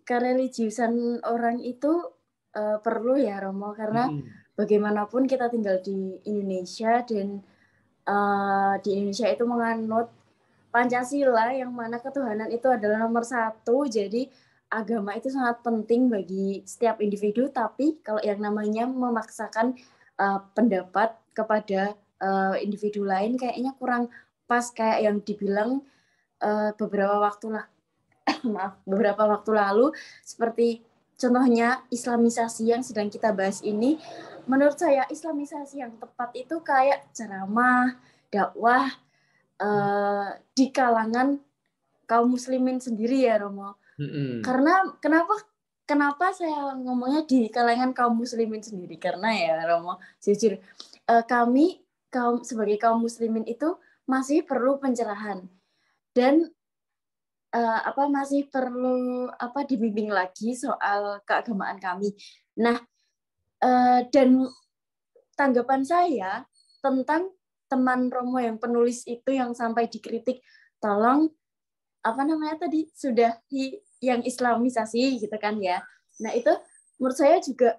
[SPEAKER 2] kereligiusan orang itu perlu ya Romo, karena bagaimanapun kita tinggal di Indonesia dan di Indonesia itu menganut Pancasila yang mana ketuhanan itu adalah nomor 1. Jadi agama itu sangat penting bagi setiap individu, tapi kalau yang namanya memaksakan pendapat kepada individu lain kayaknya kurang pas, kayak yang dibilang beberapa waktu lalu, seperti contohnya Islamisasi yang sedang kita bahas ini. Menurut saya Islamisasi yang tepat itu kayak ceramah, dakwah di kalangan kaum muslimin sendiri ya Romo. Karena kenapa saya ngomongnya di kalangan kaum muslimin sendiri? Karena ya Romo, jujur kami sebagai kaum muslimin itu masih perlu pencerahan dan masih perlu dibimbing lagi soal keagamaan kami. Nah, dan tanggapan saya tentang teman Romo yang penulis itu yang sampai dikritik, tolong sudah yang Islamisasi gitu kan ya. Nah itu menurut saya juga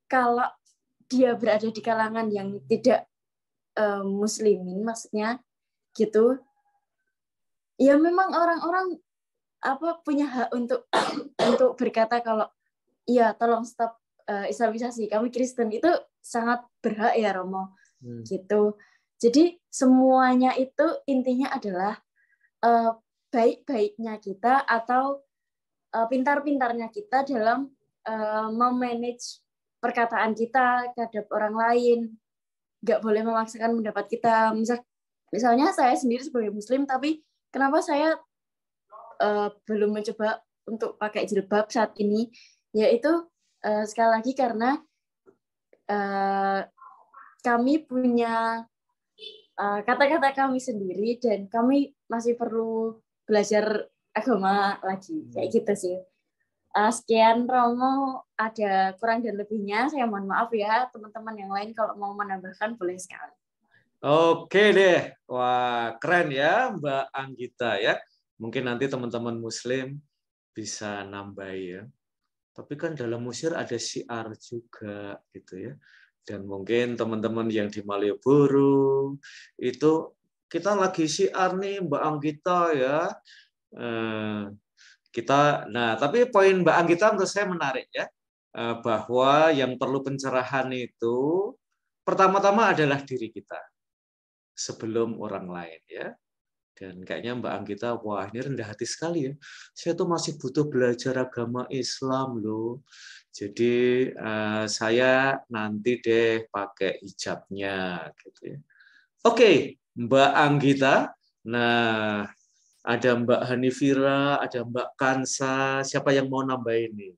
[SPEAKER 2] kalau dia berada di kalangan yang tidak muslimin, maksudnya gitu, ya memang orang-orang punya hak untuk berkata kalau iya tolong stop Islamisasi, kami Kristen, itu sangat berhak ya Romo gitu. Jadi semuanya itu intinya adalah baik-baiknya kita atau pintar-pintarnya kita dalam memanage perkataan kita terhadap orang lain, nggak boleh memaksakan pendapat kita. Misalnya saya sendiri sebagai Muslim, tapi kenapa saya belum mencoba untuk pakai jilbab saat ini, yaitu sekali lagi karena kami punya kata-kata kami sendiri dan kami masih perlu belajar agama lagi, kayak gitu sih. Sekian Romo, ada kurang dan lebihnya saya mohon maaf ya. Teman-teman yang lain kalau mau menambahkan boleh sekali.
[SPEAKER 1] Oke deh, wah keren ya Mbak Anggita ya. Mungkin nanti teman-teman Muslim bisa nambah ya. Tapi kan dalam Mesir ada syiar juga gitu ya. Dan mungkin teman-teman yang di Malioboro itu kita lagi syiar nih Mbak Anggita ya. Tapi poin Mbak Anggita menurut saya menarik ya. Bahwa yang perlu pencerahan itu pertama-tama adalah diri kita sebelum orang lain ya. Dan kayaknya Mbak Anggita, wah ini rendah hati sekali ya. Saya tuh masih butuh belajar agama Islam loh. Jadi saya nanti deh pakai hijabnya gitu ya. Oke, Mbak Anggita. Nah, ada Mbak Hanifira, ada Mbak Kansa. Siapa yang mau nambahin nih?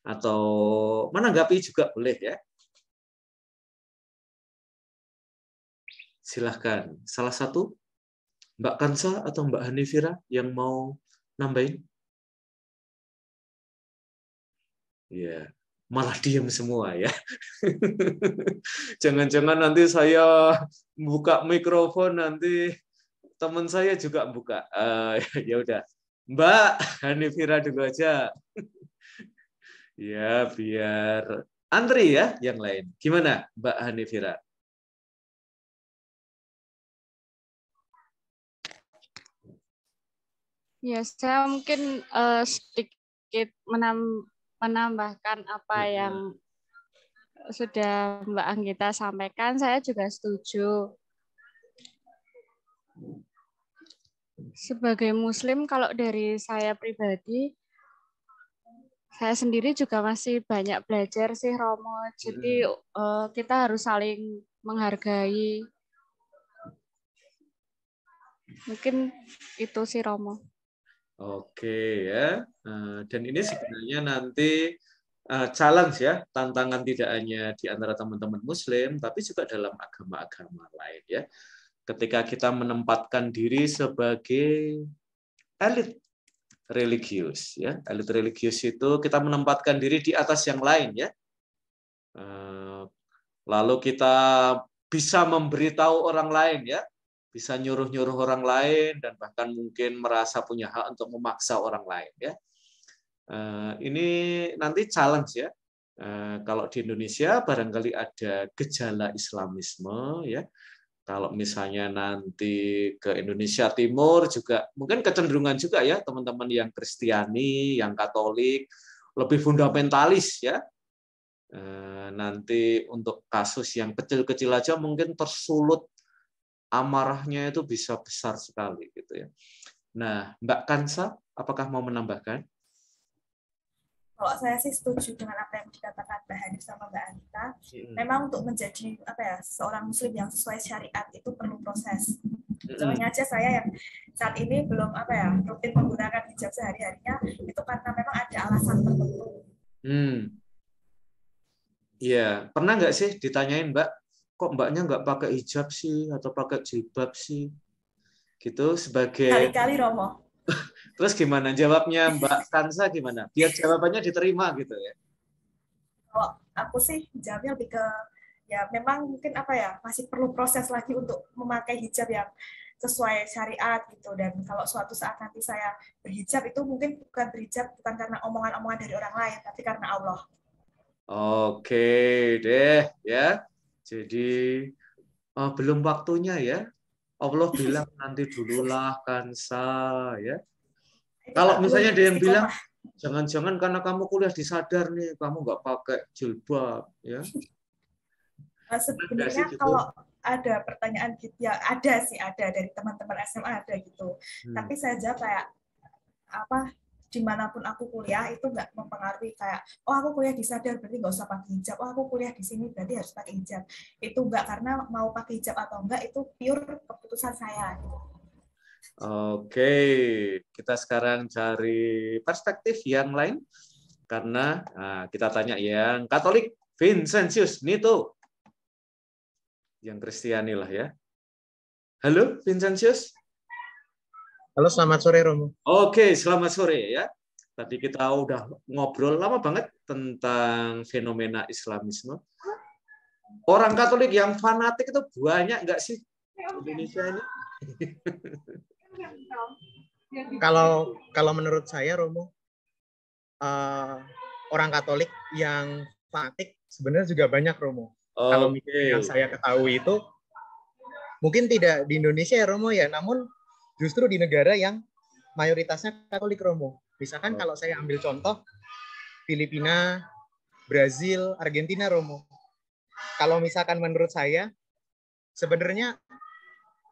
[SPEAKER 1] Atau menanggapi juga boleh ya. Silahkan. Salah satu, Mbak Kansa atau Mbak Hanifira yang mau nambahin? Ya, malah diam semua ya. Jangan-jangan nanti saya buka mikrofon, nanti teman saya juga buka. Ya udah, Mbak Hanifira dulu aja. Ya, biar antri ya yang lain. Gimana Mbak Hanifira?
[SPEAKER 5] Ya, saya mungkin sedikit menambahkan apa yang sudah Mbak Anggita sampaikan. Saya juga setuju. Sebagai Muslim, kalau dari saya pribadi, saya sendiri juga masih banyak belajar sih, Romo. Jadi kita harus saling menghargai. Mungkin itu sih, Romo.
[SPEAKER 1] Oke ya, dan ini sebenarnya nanti challenge ya, tantangan tidak hanya di antara teman-teman Muslim, tapi juga dalam agama-agama lain ya. Ketika kita menempatkan diri sebagai elit religius ya, elit religius itu kita menempatkan diri di atas yang lain ya. Lalu kita bisa memberitahu orang lain ya, bisa nyuruh-nyuruh orang lain, dan bahkan mungkin merasa punya hak untuk memaksa orang lain ya. Ini nanti challenge ya. Kalau di Indonesia barangkali ada gejala Islamisme ya. Kalau misalnya nanti ke Indonesia Timur juga mungkin kecenderungan juga ya, teman-teman yang Kristiani, yang Katolik lebih fundamentalis ya. Nanti untuk kasus yang kecil-kecil aja mungkin tersulut, amarahnya itu bisa besar sekali gitu ya. Nah, Mbak Kansa, apakah mau menambahkan?
[SPEAKER 4] Kalau saya sih setuju dengan apa yang dikatakan Mbak Hanif sama Mbak Anita. Memang untuk menjadi seorang Muslim yang sesuai syariat itu perlu proses. Contohnya aja saya yang saat ini belum rutin menggunakan hijab sehari-harinya itu karena memang ada alasan tertentu.
[SPEAKER 1] Iya, pernah nggak sih ditanyain Mbak, kok Mbaknya nggak pakai hijab sih atau pakai jilbab sih? Gitu sebagai
[SPEAKER 4] kali-kali Romo.
[SPEAKER 1] Terus gimana jawabnya Mbak Kansa gimana? Biar jawabannya diterima gitu ya.
[SPEAKER 4] Kalau aku sih jawabnya lebih ke ya memang mungkin masih perlu proses lagi untuk memakai hijab yang sesuai syariat gitu, dan kalau suatu saat nanti saya berhijab itu mungkin bukan karena omongan-omongan dari orang lain tapi karena Allah.
[SPEAKER 1] Oke deh ya. Jadi belum waktunya ya. Allah bilang nanti dululah Kansa ya. Kalau misalnya ada yang bilang jangan-jangan karena kamu kuliah di Sadar nih kamu nggak pakai jilbab ya.
[SPEAKER 4] Sebenarnya kalau ada pertanyaan gitu ya ada dari teman-teman SMA ada gitu. Tapi saya jawab dimanapun aku kuliah itu nggak mempengaruhi kayak oh aku kuliah di Sadar berarti nggak usah pakai hijab, oh aku kuliah di sini berarti harus pakai hijab. Itu nggak, karena mau pakai hijab atau enggak itu pure keputusan saya.
[SPEAKER 1] Oke, kita sekarang cari perspektif yang lain karena kita tanya yang Katolik, Vincentius Nito, yang Kristiani lah ya. Halo Vincentius.
[SPEAKER 8] Halo, selamat sore Romo.
[SPEAKER 1] Oke, selamat sore ya. Tadi kita udah ngobrol lama banget tentang fenomena Islamisme. Orang Katolik yang fanatik itu banyak nggak sih di Indonesia ini?
[SPEAKER 8] Kalau menurut saya Romo, orang Katolik yang fanatik sebenarnya juga banyak Romo. Kalau yang saya ketahui itu mungkin tidak di Indonesia ya Romo ya, namun justru di negara yang mayoritasnya Katolik Romo. Misalkan kalau saya ambil contoh Filipina, Brazil, Argentina Romo. Kalau misalkan menurut saya sebenarnya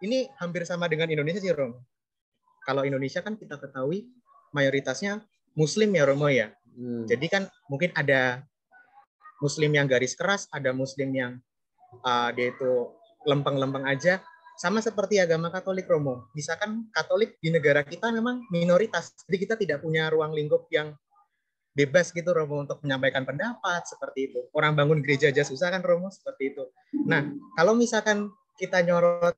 [SPEAKER 8] ini hampir sama dengan Indonesia sih Romo. Kalau Indonesia kan kita ketahui mayoritasnya Muslim ya Romo ya. Jadi kan mungkin ada Muslim yang garis keras, ada Muslim yang dia itu lempeng-lempeng aja. Sama seperti agama Katolik Romo. Misalkan Katolik di negara kita memang minoritas. Jadi kita tidak punya ruang lingkup yang bebas gitu Romo untuk menyampaikan pendapat seperti itu. Orang bangun gereja aja susah kan Romo, seperti itu. Nah, kalau misalkan kita nyorot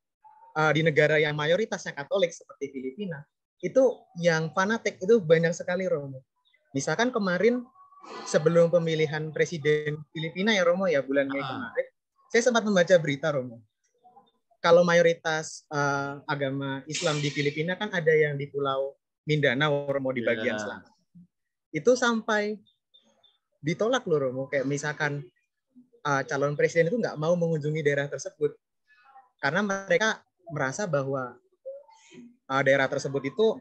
[SPEAKER 8] di negara yang mayoritasnya Katolik seperti Filipina, itu yang fanatik itu banyak sekali Romo. Misalkan kemarin sebelum pemilihan presiden Filipina ya Romo ya bulan Mei kemarin, saya sempat membaca berita Romo. Kalau mayoritas agama Islam di Filipina kan ada yang di Pulau Mindanao Romo di bagian selatan. Itu sampai ditolak loh Romo, kayak misalkan calon presiden itu nggak mau mengunjungi daerah tersebut karena mereka merasa bahwa daerah tersebut itu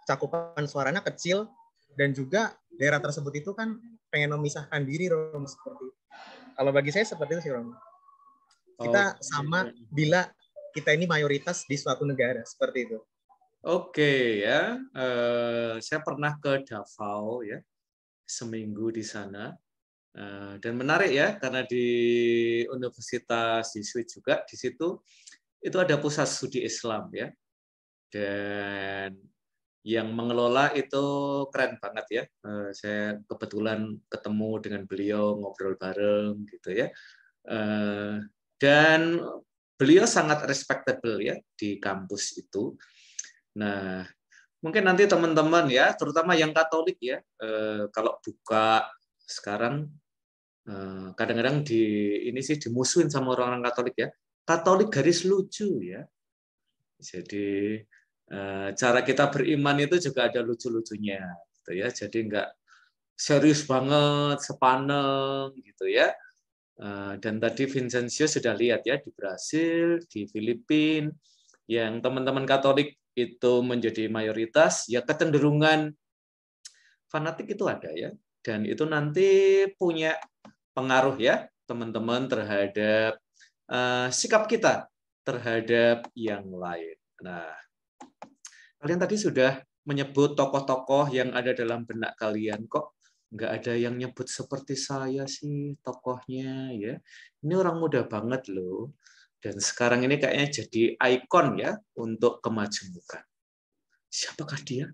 [SPEAKER 8] cakupan suaranya kecil dan juga daerah tersebut itu kan pengen memisahkan diri Romo seperti itu. Kalau bagi saya seperti itu sih Romo. Kita sama bila kita ini mayoritas di suatu negara seperti itu.
[SPEAKER 1] Oke ya, saya pernah ke Davao ya, seminggu di sana dan menarik ya karena di Universitas di Swiss juga di situ itu ada pusat studi Islam ya, dan yang mengelola itu keren banget ya. Saya kebetulan ketemu dengan beliau, ngobrol bareng gitu ya. Dan beliau sangat respectable ya di kampus itu. Nah, mungkin nanti teman-teman ya, terutama yang Katolik ya, kalau buka sekarang kadang-kadang ini sih dimusuhin sama orang-orang Katolik ya. Katolik garis lucu ya. Jadi cara kita beriman itu juga ada lucu-lucunya, gitu ya. Jadi nggak serius banget, sepaneng gitu ya. Dan tadi Vincentius sudah lihat ya di Brasil, di Filipina, yang teman-teman Katolik itu menjadi mayoritas, ya kecenderungan fanatik itu ada ya, dan itu nanti punya pengaruh ya teman-teman terhadap sikap kita terhadap yang lain. Nah, kalian tadi sudah menyebut tokoh-tokoh yang ada dalam benak kalian, kok nggak ada yang nyebut seperti saya sih tokohnya ya. Ini orang muda banget loh. Dan sekarang ini kayaknya jadi ikon ya untuk kemajemukan. Siapakah dia?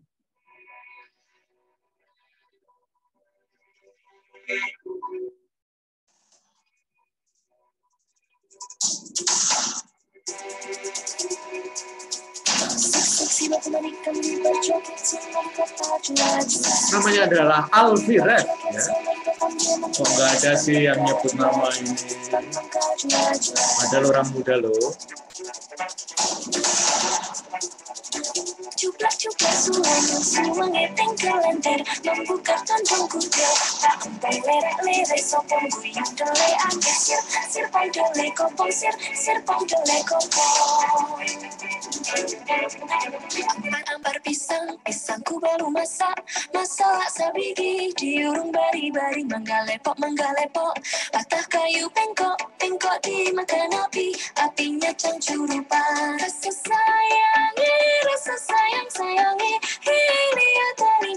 [SPEAKER 1] Namanya adalah Alfired ya. Kok nggak ada sih yang nyebut nama ini? Ada orang muda loh.
[SPEAKER 9] Cuplah suara mengeteng kelenter membuka kantong kuda tak empang lere sopong guyang dole angke sir pong dole kopong sir pong dole kopong ambar pisangku baru masak sabigi diurung bari manggalepok patah kayu pengkok dimakan apinya cancurupang rasa sayangi ini ya tali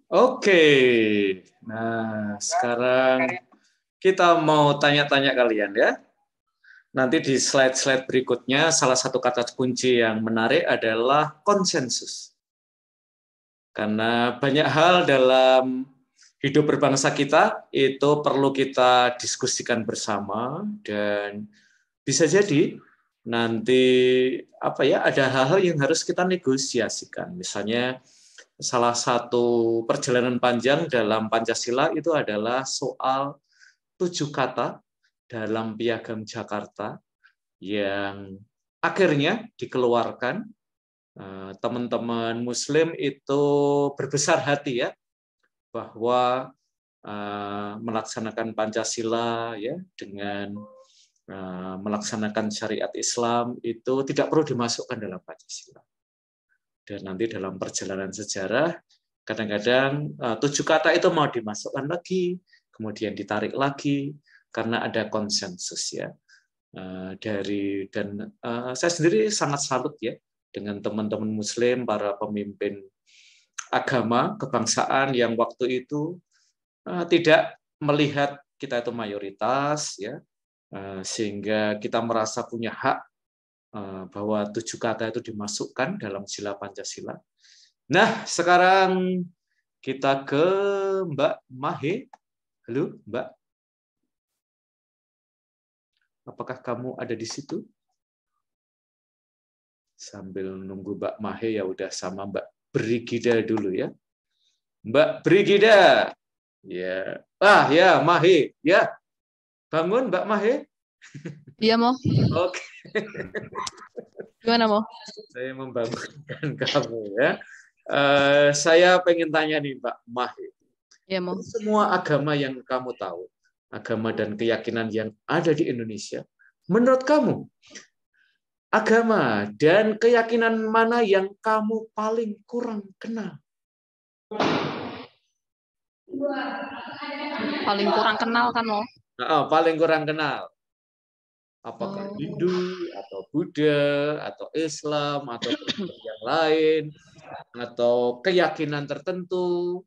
[SPEAKER 1] Oke, nah sekarang kita mau tanya-tanya kalian ya. Nanti di slide-slide berikutnya salah satu kata kunci yang menarik adalah konsensus. Karena banyak hal dalam hidup berbangsa kita itu perlu kita diskusikan bersama dan bisa jadi nanti ada hal-hal yang harus kita negosiasikan. Misalnya salah satu perjalanan panjang dalam Pancasila itu adalah soal 7 kata dalam Piagam Jakarta yang akhirnya dikeluarkan. Teman-teman Muslim itu berbesar hati ya bahwa melaksanakan Pancasila ya dengan melaksanakan syariat Islam itu tidak perlu dimasukkan dalam Pancasila. Dan nanti dalam perjalanan sejarah kadang-kadang 7 kata itu mau dimasukkan lagi, kemudian ditarik lagi karena ada konsensus ya saya sendiri sangat salut ya dengan teman-teman Muslim, para pemimpin agama kebangsaan yang waktu itu tidak melihat kita itu mayoritas ya sehingga kita merasa punya hak bahwa 7 kata itu dimasukkan dalam sila Pancasila. Nah, sekarang kita ke Mbak Mahe. Halo, Mbak. Apakah kamu ada di situ? Sambil nunggu Mbak Mahe ya udah sama Mbak Brigida dulu ya. Mbak Brigida. Ya. Ya, Mahe. Ya. Bangun Mbak Mahe.
[SPEAKER 6] Iya, Mo.
[SPEAKER 1] Oke.
[SPEAKER 6] Gimana, Mo?
[SPEAKER 1] Saya membangunkan kamu ya. Saya pengen tanya nih Mbak Mahe.
[SPEAKER 6] Iya, Mo.
[SPEAKER 1] Semua agama yang kamu tahu, agama dan keyakinan yang ada di Indonesia, menurut kamu, agama dan keyakinan mana yang kamu paling kurang kenal?
[SPEAKER 6] Paling kurang kenal kan, Mo?
[SPEAKER 1] Paling kurang kenal. Apakah Hindu, atau Buddha, atau Islam, atau yang lain, atau keyakinan tertentu?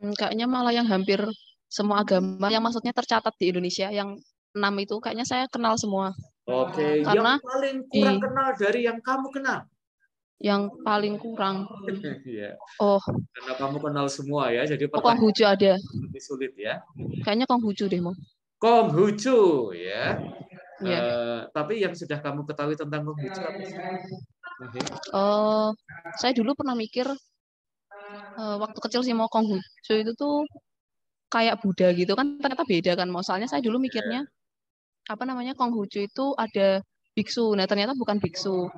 [SPEAKER 6] Kayaknya malah yang hampir semua agama yang maksudnya tercatat di Indonesia, yang 6 itu kayaknya saya kenal semua.
[SPEAKER 1] Oke,
[SPEAKER 6] karena
[SPEAKER 1] yang paling kurang kenal dari yang kamu kenal?
[SPEAKER 6] Yang paling kurang.
[SPEAKER 1] Ya.
[SPEAKER 6] Oh.
[SPEAKER 1] Karena kamu kenal semua ya, jadi
[SPEAKER 6] Konghucu ada.
[SPEAKER 1] Lebih sulit ya.
[SPEAKER 6] Kayaknya Konghucu deh, Mo.
[SPEAKER 1] Konghucu ya.
[SPEAKER 6] Tapi
[SPEAKER 1] yang sudah kamu ketahui tentang Konghucu apa sih?
[SPEAKER 6] Saya dulu pernah mikir waktu kecil sih mau Konghucu itu tuh kayak Buddha gitu kan, ternyata beda kan, Mo. Soalnya saya dulu mikirnya Konghucu itu ada biksu. Nah, ternyata bukan biksu.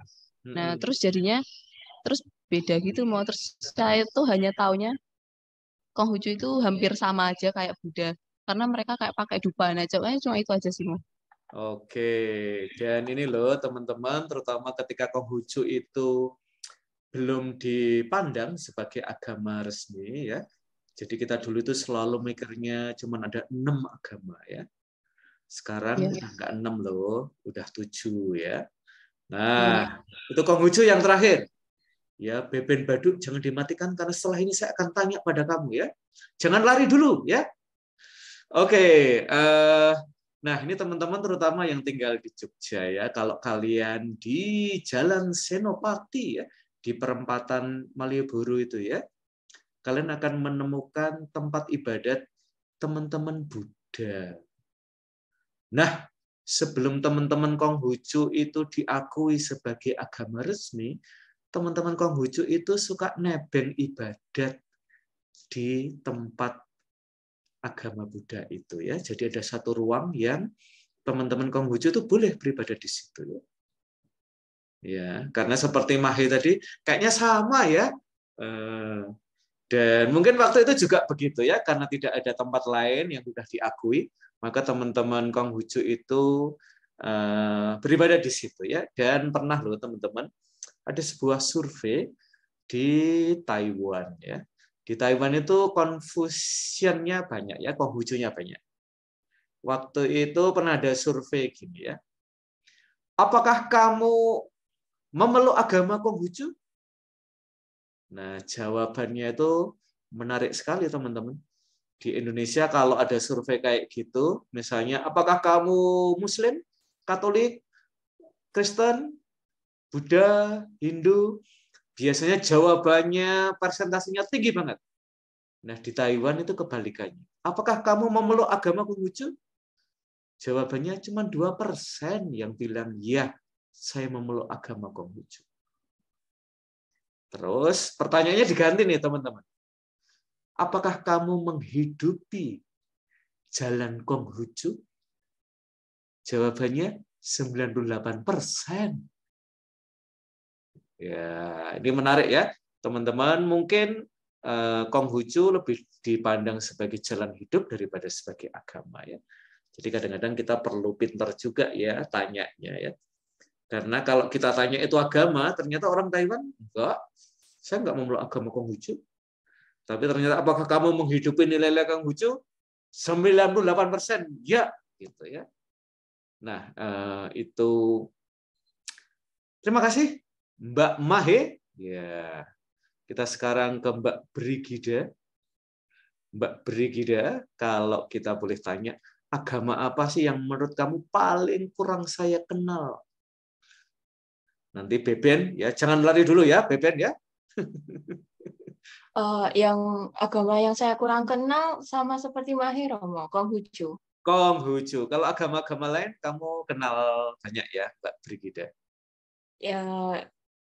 [SPEAKER 6] Nah, terus jadinya beda gitu, Mo. Terus saya tuh hanya taunya Konghucu itu hampir sama aja kayak Buddha. Karena mereka kayak pakai dupan aja. Cuma itu aja sih, Mo.
[SPEAKER 1] Oke, dan ini loh teman-teman, terutama ketika Konghucu itu belum dipandang sebagai agama resmi ya. Jadi kita dulu itu selalu mikirnya cuma ada 6 agama ya. Sekarang nggak 6 loh, udah 7 ya. Nah, itu Konghucu yang terakhir. Ya, Beben Baduk jangan dimatikan karena setelah ini saya akan tanya pada kamu ya. Jangan lari dulu ya. Oke, nah ini teman-teman terutama yang tinggal di Jogja ya. Kalau kalian di Jalan Senopati ya, di perempatan Malioboro itu ya, kalian akan menemukan tempat ibadat teman-teman Buddha. Nah, sebelum teman-teman Konghucu itu diakui sebagai agama resmi, teman-teman Konghucu itu suka nebeng ibadat di tempat agama Buddha itu ya. Jadi ada satu ruang yang teman-teman Konghucu itu boleh beribadah di situ ya. Ya, karena seperti Mahe tadi kayaknya sama ya. Dan mungkin waktu itu juga begitu ya, karena tidak ada tempat lain yang sudah diakui, maka teman-teman Konghucu itu beribadah di situ ya. Dan pernah loh teman-teman, ada sebuah survei di Taiwan ya. Di Taiwan itu Confucian-nya banyak ya, Konghucu-nya banyak. Waktu itu pernah ada survei gini ya. Apakah kamu memeluk agama Konghucu? Nah, jawabannya itu menarik sekali teman-teman. Di Indonesia kalau ada survei kayak gitu, misalnya apakah kamu Muslim, Katolik, Kristen, Buddha, Hindu, biasanya jawabannya persentasenya tinggi banget. Nah, di Taiwan itu kebalikannya. Apakah kamu memeluk agama Konghucu? Jawabannya cuma 2% yang bilang, ya, saya memeluk agama Konghucu. Terus pertanyaannya diganti nih teman-teman. Apakah kamu menghidupi jalan Konghucu? Jawabannya 98%. Ya, ini menarik ya, teman-teman. Mungkin Konghucu lebih dipandang sebagai jalan hidup daripada sebagai agama ya. Jadi kadang-kadang kita perlu pintar juga ya tanyanya ya. Karena kalau kita tanya itu agama, ternyata orang Taiwan enggak, saya enggak memeluk agama Konghucu. Tapi ternyata apakah kamu menghidupi nilai-nilai Konghucu? 98% ya, gitu ya. Nah, itu terima kasih Mbak Mahe. Ya. Kita sekarang ke Mbak Brigida. Mbak Brigida, kalau kita boleh tanya, agama apa sih yang menurut kamu paling kurang saya kenal? Nanti Beben, ya jangan lari dulu ya, Beben ya.
[SPEAKER 7] Yang agama yang saya kurang kenal sama seperti Mahe Romo, Konghucu.
[SPEAKER 1] Konghucu. Kalau agama-agama lain kamu kenal banyak ya, Mbak Brigida?
[SPEAKER 7] Ya,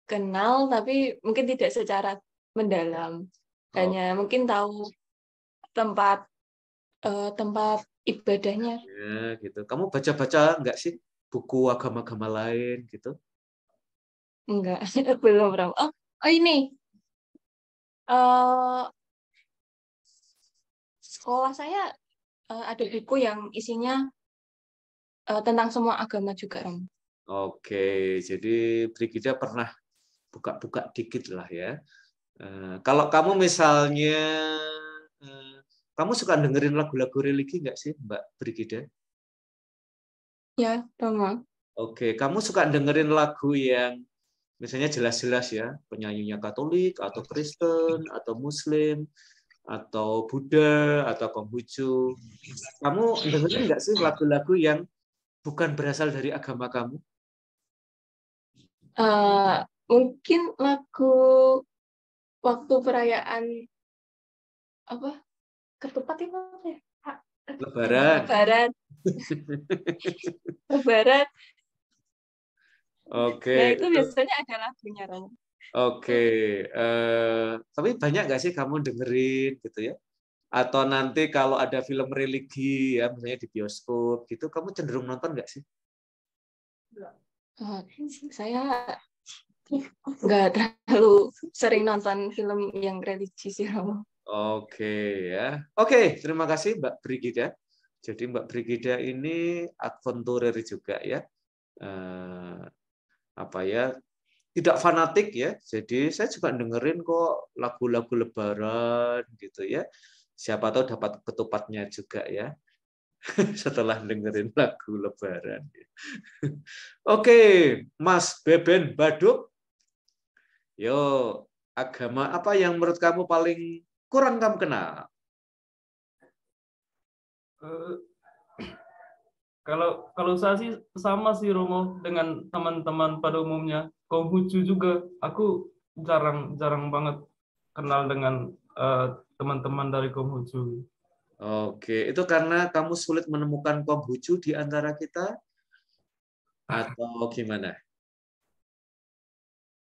[SPEAKER 7] kenal tapi mungkin tidak secara mendalam. Hanya mungkin tahu tempat ibadahnya.
[SPEAKER 1] Ya, gitu. Kamu baca-baca enggak sih buku agama-agama lain gitu?
[SPEAKER 7] Enggak, belum Romo. Oh ini. Sekolah saya ada buku yang isinya tentang semua agama juga, Romo.
[SPEAKER 1] Oke, jadi Brigida pernah buka-buka dikit lah ya. Kalau kamu misalnya, kamu suka dengerin lagu-lagu religi nggak sih, Mbak Brigida?
[SPEAKER 7] Ya, Romo.
[SPEAKER 1] Oke, kamu suka dengerin lagu yang misalnya jelas-jelas ya, penyanyinya Katolik, atau Kristen, atau Muslim, atau Buddha, atau Konghucu. Kamu dengerin nggak sih lagu-lagu yang bukan berasal dari agama kamu?
[SPEAKER 7] Mungkin lagu waktu perayaan apa? Ketupat itu apa ya?
[SPEAKER 1] Lebaran.
[SPEAKER 7] Lebaran. Lebaran.
[SPEAKER 1] Oke.
[SPEAKER 7] Nah, itu biasanya ada lagunya, Romo.
[SPEAKER 1] Oke. Tapi banyak nggak sih kamu dengerin gitu ya? Atau nanti kalau ada film religi ya, misalnya di bioskop gitu, kamu cenderung nonton nggak sih?
[SPEAKER 7] Saya nggak terlalu sering nonton film yang religi sih, Romo.
[SPEAKER 1] Oke ya. Oke, terima kasih Mbak Brigida. Jadi Mbak Brigida ini adventurer juga ya. Apa ya? Tidak fanatik ya. Jadi saya juga dengerin kok lagu-lagu Lebaran gitu ya. Siapa tahu dapat ketupatnya juga ya. Setelah dengerin lagu Lebaran. Oke, Mas Beben Baduk. Yo, agama apa yang menurut kamu paling kurang kamu kenal?
[SPEAKER 10] Kalau saya sih sama sih Romo dengan teman-teman pada umumnya. Konghucu juga aku jarang banget kenal dengan teman-teman dari Konghucu.
[SPEAKER 1] Oke, itu karena kamu sulit menemukan Konghucu di antara kita atau gimana?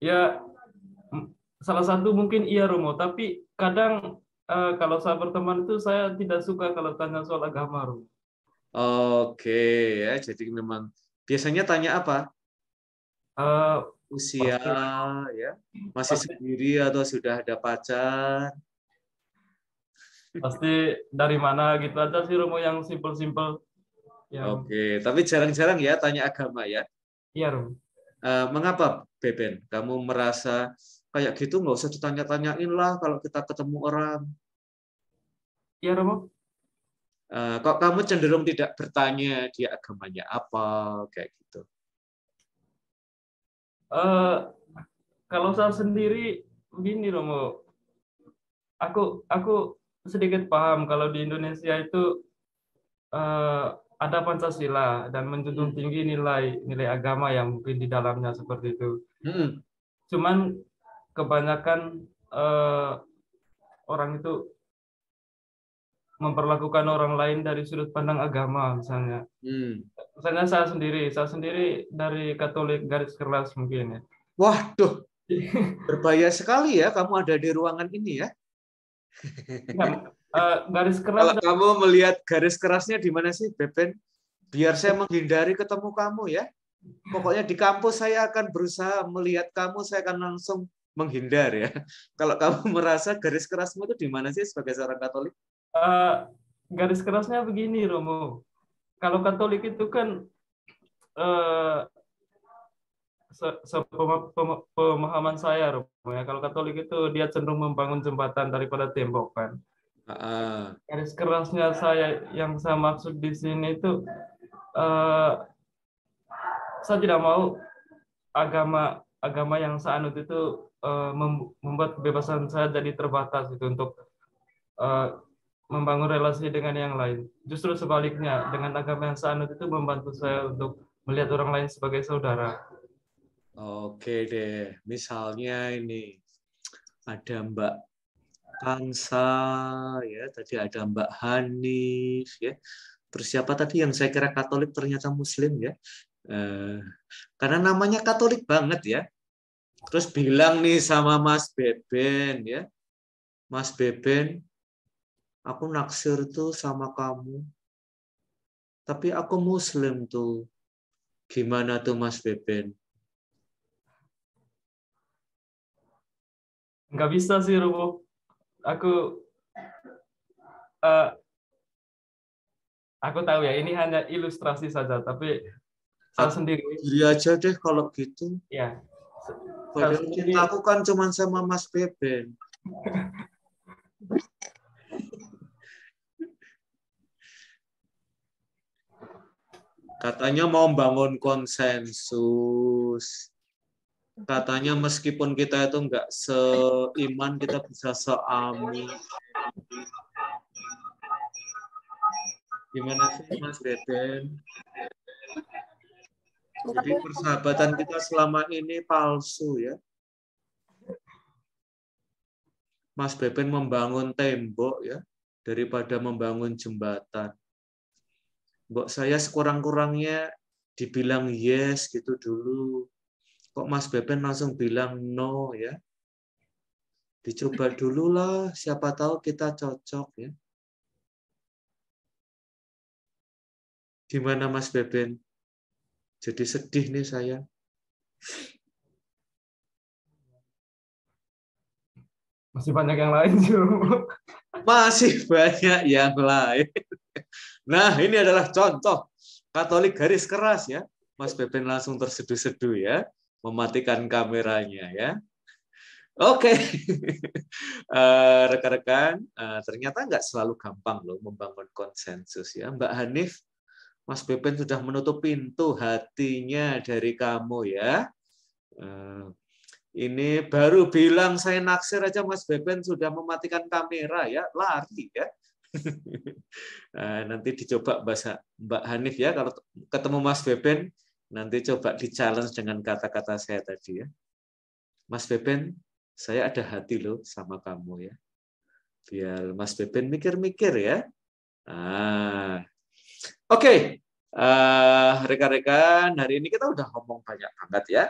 [SPEAKER 10] Ya, salah satu mungkin iya Romo, tapi kadang kalau saya berteman itu saya tidak suka kalau tanya soal agama Romo.
[SPEAKER 1] Oke, ya, jadi memang biasanya tanya apa? Usia, ya, masih sendiri atau sudah ada pacar?
[SPEAKER 10] Pasti dari mana gitu aja sih Romo, yang simpel-simpel.
[SPEAKER 1] Oke, tapi jarang-jarang ya tanya agama ya?
[SPEAKER 10] Iya Romo.
[SPEAKER 1] Mengapa Beben? Kamu merasa kayak gitu nggak usah ditanya-tanyain lah kalau kita ketemu orang?
[SPEAKER 10] Iya Romo.
[SPEAKER 1] Kok kamu cenderung tidak bertanya dia agamanya apa kayak gitu?
[SPEAKER 10] Kalau saya sendiri gini Romo, aku sedikit paham kalau di Indonesia itu ada Pancasila dan menjunjung tinggi nilai agama yang mungkin di dalamnya seperti itu. Cuman kebanyakan orang itu memperlakukan orang lain dari sudut pandang agama misalnya. Misalnya saya sendiri dari Katolik garis keras mungkin ya.
[SPEAKER 1] Waduh, berbahaya sekali ya kamu ada di ruangan ini ya.
[SPEAKER 10] Garis keras.
[SPEAKER 1] Kalau kamu melihat garis kerasnya di mana sih, Beben? Biar saya menghindari ketemu kamu ya. Pokoknya di kampus saya akan berusaha melihat kamu, saya akan langsung menghindar ya. Kalau kamu merasa garis kerasmu itu di mana sih sebagai seorang Katolik?
[SPEAKER 10] Garis kerasnya begini, Romo. Kalau Katolik itu kan pemahaman saya, Romo, ya. Kalau Katolik itu dia cenderung membangun jembatan daripada tembok kan. Garis kerasnya saya yang saya maksud di sini itu saya tidak mau agama yang saya anut itu membuat kebebasan saya jadi terbatas itu untuk membangun relasi dengan yang lain. Justru sebaliknya, dengan agama yang saya anut itu membantu saya untuk melihat orang lain sebagai saudara.
[SPEAKER 1] Oke deh, misalnya ini ada Mbak Kansa, ya tadi ada Mbak Hanif, ya. Terus siapa tadi yang saya kira Katolik ternyata Muslim ya? Karena namanya Katolik banget ya. Terus bilang nih sama Mas Beben ya, Mas Beben, aku naksir tuh sama kamu, tapi aku Muslim tuh. Gimana tuh Mas Beben?
[SPEAKER 10] Nggak bisa sih, Robo. Aku tahu ya, ini hanya ilustrasi saja, tapi saya sendiri.
[SPEAKER 1] Diri aja deh kalau gitu.
[SPEAKER 10] Ya.
[SPEAKER 1] Padahal cintaku kan cuma sama Mas Beben. Katanya mau bangun konsensus. Katanya meskipun kita itu nggak seiman, kita bisa seamin. Gimana sih Mas Beben? Jadi persahabatan kita selama ini palsu ya. Mas Beben membangun tembok ya, daripada membangun jembatan. Mbok saya sekurang-kurangnya dibilang yes gitu dulu. Kok Mas Beben langsung bilang no ya? Dicoba dulu lah, siapa tahu kita cocok ya. Gimana Mas Beben? Jadi sedih nih saya.
[SPEAKER 10] Masih banyak yang lain sih.
[SPEAKER 1] Masih banyak yang lain. Nah, ini adalah contoh Katolik garis keras ya. Mas Beben langsung terseduh-seduh ya, mematikan kameranya ya. Oke, rekan-rekan, ternyata nggak selalu gampang loh membangun konsensus ya. Mbak Hanif, Mas Beben sudah menutup pintu hatinya dari kamu ya. Ini baru bilang saya naksir aja Mas Beben sudah mematikan kamera ya, lari ya. Nanti dicoba bahasa Mbak Hanif ya, kalau ketemu Mas Beben nanti coba di-challenge dengan kata-kata saya tadi ya. Mas Beben, saya ada hati loh sama kamu ya. Biar Mas Beben mikir-mikir ya. Oke. Rekan-rekan, hari ini kita udah ngomong banyak banget ya.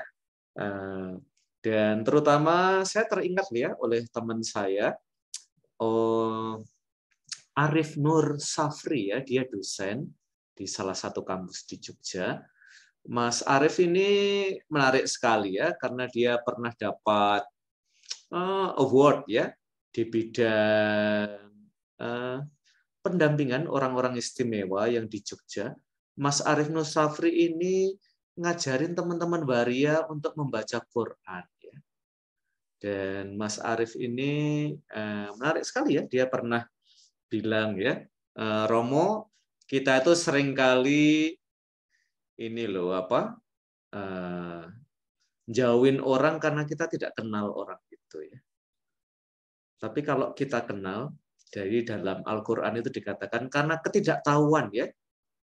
[SPEAKER 1] Dan terutama saya teringat ya oleh teman saya, Arif Nur Safri ya, dia dosen di salah satu kampus di Jogja. Mas Arif ini menarik sekali ya, karena dia pernah dapat award ya di bidang pendampingan orang-orang istimewa yang di Jogja. Mas Arif Nur Safri ini ngajarin teman-teman waria untuk membaca Quran ya. Dan Mas Arif ini menarik sekali ya, dia pernah bilang ya, Romo, kita itu seringkali ini loh jauhin orang karena kita tidak kenal orang itu ya. Tapi kalau kita kenal, dari dalam Al-Quran itu dikatakan karena ketidaktahuan ya,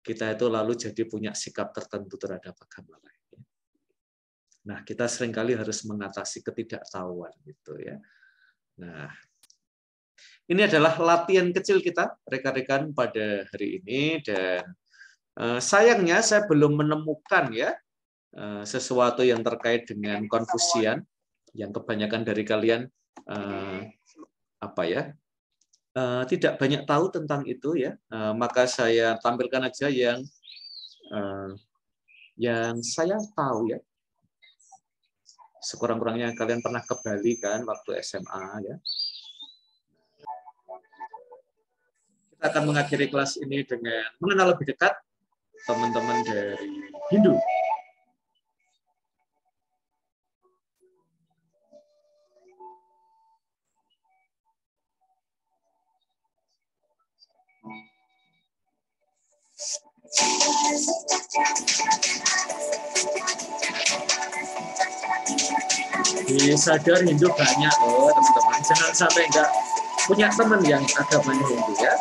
[SPEAKER 1] kita itu lalu jadi punya sikap tertentu terhadap agama lain. Nah, kita seringkali harus mengatasi ketidaktahuan gitu ya. Nah, ini adalah latihan kecil kita, rekan-rekan, pada hari ini, dan sayangnya saya belum menemukan ya sesuatu yang terkait dengan konfusian yang kebanyakan dari kalian tidak banyak tahu tentang itu ya. Maka saya tampilkan aja yang saya tahu ya. Sekurang-kurangnya kalian pernah ke Bali kan waktu SMA ya. Kita akan mengakhiri kelas ini dengan mengenal lebih dekat teman-teman dari Hindu. Di Sadar Hindu banyak loh teman-teman, jangan sampai nggak punya teman yang agamanya Hindu ya.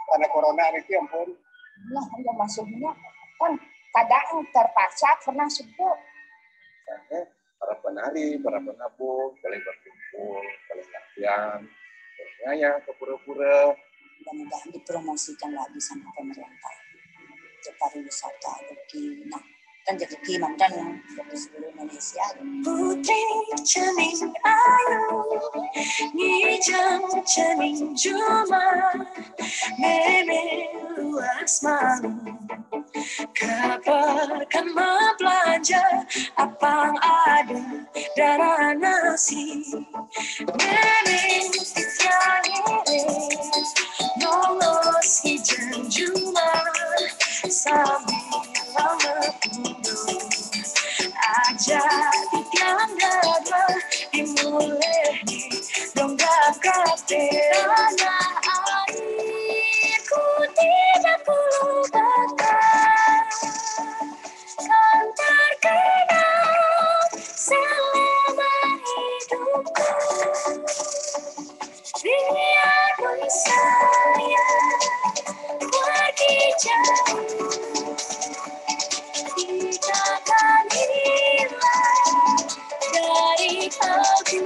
[SPEAKER 11] Karena corona itu ampun. Lah, udah masuknya kan kadang terpaksa karena subuh. Para penari, para penabung, saling berkumpul, saling latihan, bernyanyi ke pura-pura. Mudah-mudahan dipromosikan lagi sama pemerintah. Untuk pariwisata, nah kan rezeki mantan di seluruh Indonesia. Putri cening ayu, ngijang cening juma, meme luas malu. Kabarkan belanja apa ada darah nasi. Meme terakhir, lolos hijau juma sambil lama.
[SPEAKER 9] di tanah airku tidak kulupakan, kan terkenal selama hidupku. Biarpun saya pergi jauh, tidak akan hilang dari aku.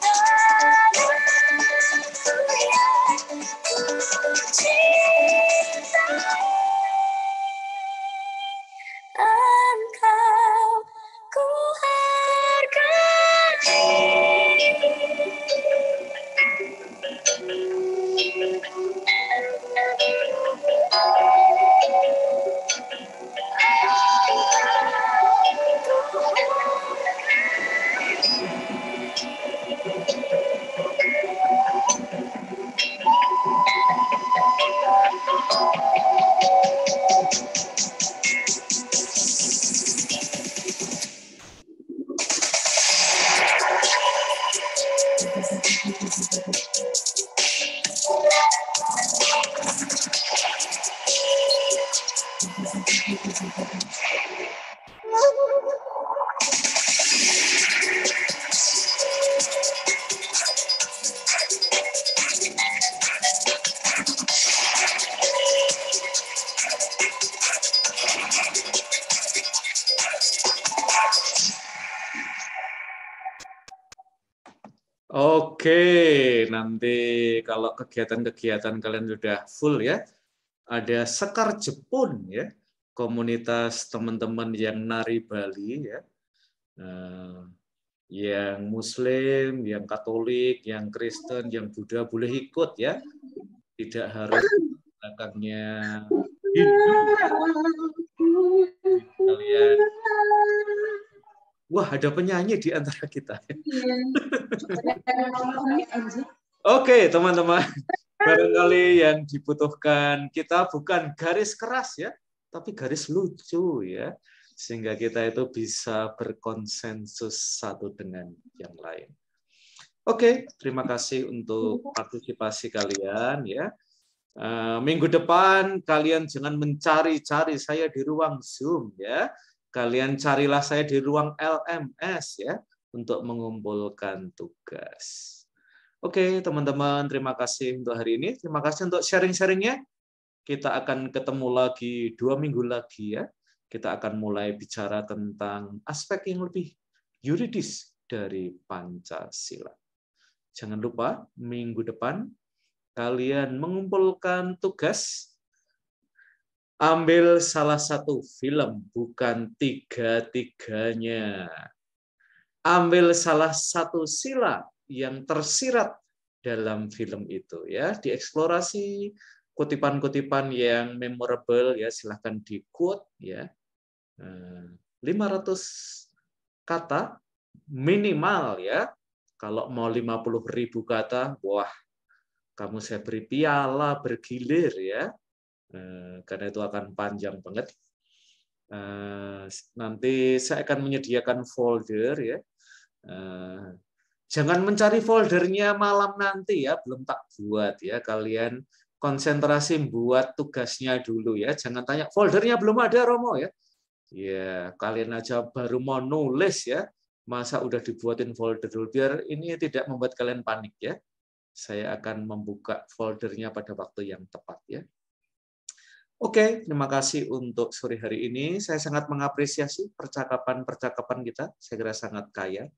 [SPEAKER 9] Tanahku yang ku cintai, engkau ku
[SPEAKER 1] Oke, nanti kalau kegiatan-kegiatan kalian sudah full ya, ada Sekar Jepun ya, komunitas teman-teman yang nari Bali ya, yang Muslim, yang Katolik, yang Kristen, yang Buddha boleh ikut ya, tidak harus belakangnya Hindu. Kalian, wah ada penyanyi di antara kita. Oke, teman-teman. Barangkali yang dibutuhkan kita bukan garis keras ya, tapi garis lucu ya. Sehingga kita itu bisa berkonsensus satu dengan yang lain. Oke, terima kasih untuk partisipasi kalian ya. Minggu depan kalian jangan mencari-cari saya di ruang Zoom ya. Kalian carilah saya di ruang LMS ya untuk mengumpulkan tugas. Oke, teman-teman, terima kasih untuk hari ini. Terima kasih untuk sharing-sharingnya. Kita akan ketemu lagi 2 minggu lagi ya. Kita akan mulai bicara tentang aspek yang lebih yuridis dari Pancasila. Jangan lupa minggu depan kalian mengumpulkan tugas. Ambil salah satu film, bukan tiga-tiganya. Ambil salah satu sila yang tersirat dalam film itu ya, dieksplorasi kutipan-kutipan yang memorable ya, silahkan di quote ya. 500 kata minimal ya. Kalau mau 50.000 kata, wah, kamu saya beri piala bergilir ya. Karena itu akan panjang banget. Nanti saya akan menyediakan folder ya. Jangan mencari foldernya malam nanti ya, belum tak buat ya. Kalian konsentrasi buat tugasnya dulu ya. Jangan tanya foldernya belum ada Romo ya. Ya, kalian aja baru mau nulis ya. Masa udah dibuatin folder dulu, biar ini tidak membuat kalian panik ya. Saya akan membuka foldernya pada waktu yang tepat ya. Oke, terima kasih untuk sore hari ini. Saya sangat mengapresiasi percakapan-percakapan kita. Saya kira sangat kaya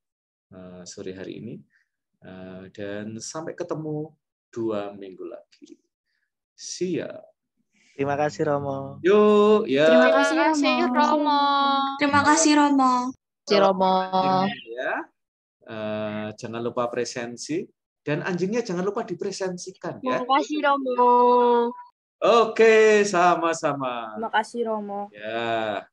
[SPEAKER 1] sore hari ini. Dan sampai ketemu 2 minggu lagi. See ya.
[SPEAKER 3] Terima kasih Romo.
[SPEAKER 1] Yuk, ya.
[SPEAKER 5] Terima kasih Romo.
[SPEAKER 9] Terima kasih Romo.
[SPEAKER 1] Ya. Jangan lupa presensi dan anjingnya jangan lupa dipresensikan ya.
[SPEAKER 5] Terima kasih Romo.
[SPEAKER 1] Oke, sama-sama.
[SPEAKER 2] Terima kasih Romo.
[SPEAKER 1] Ya.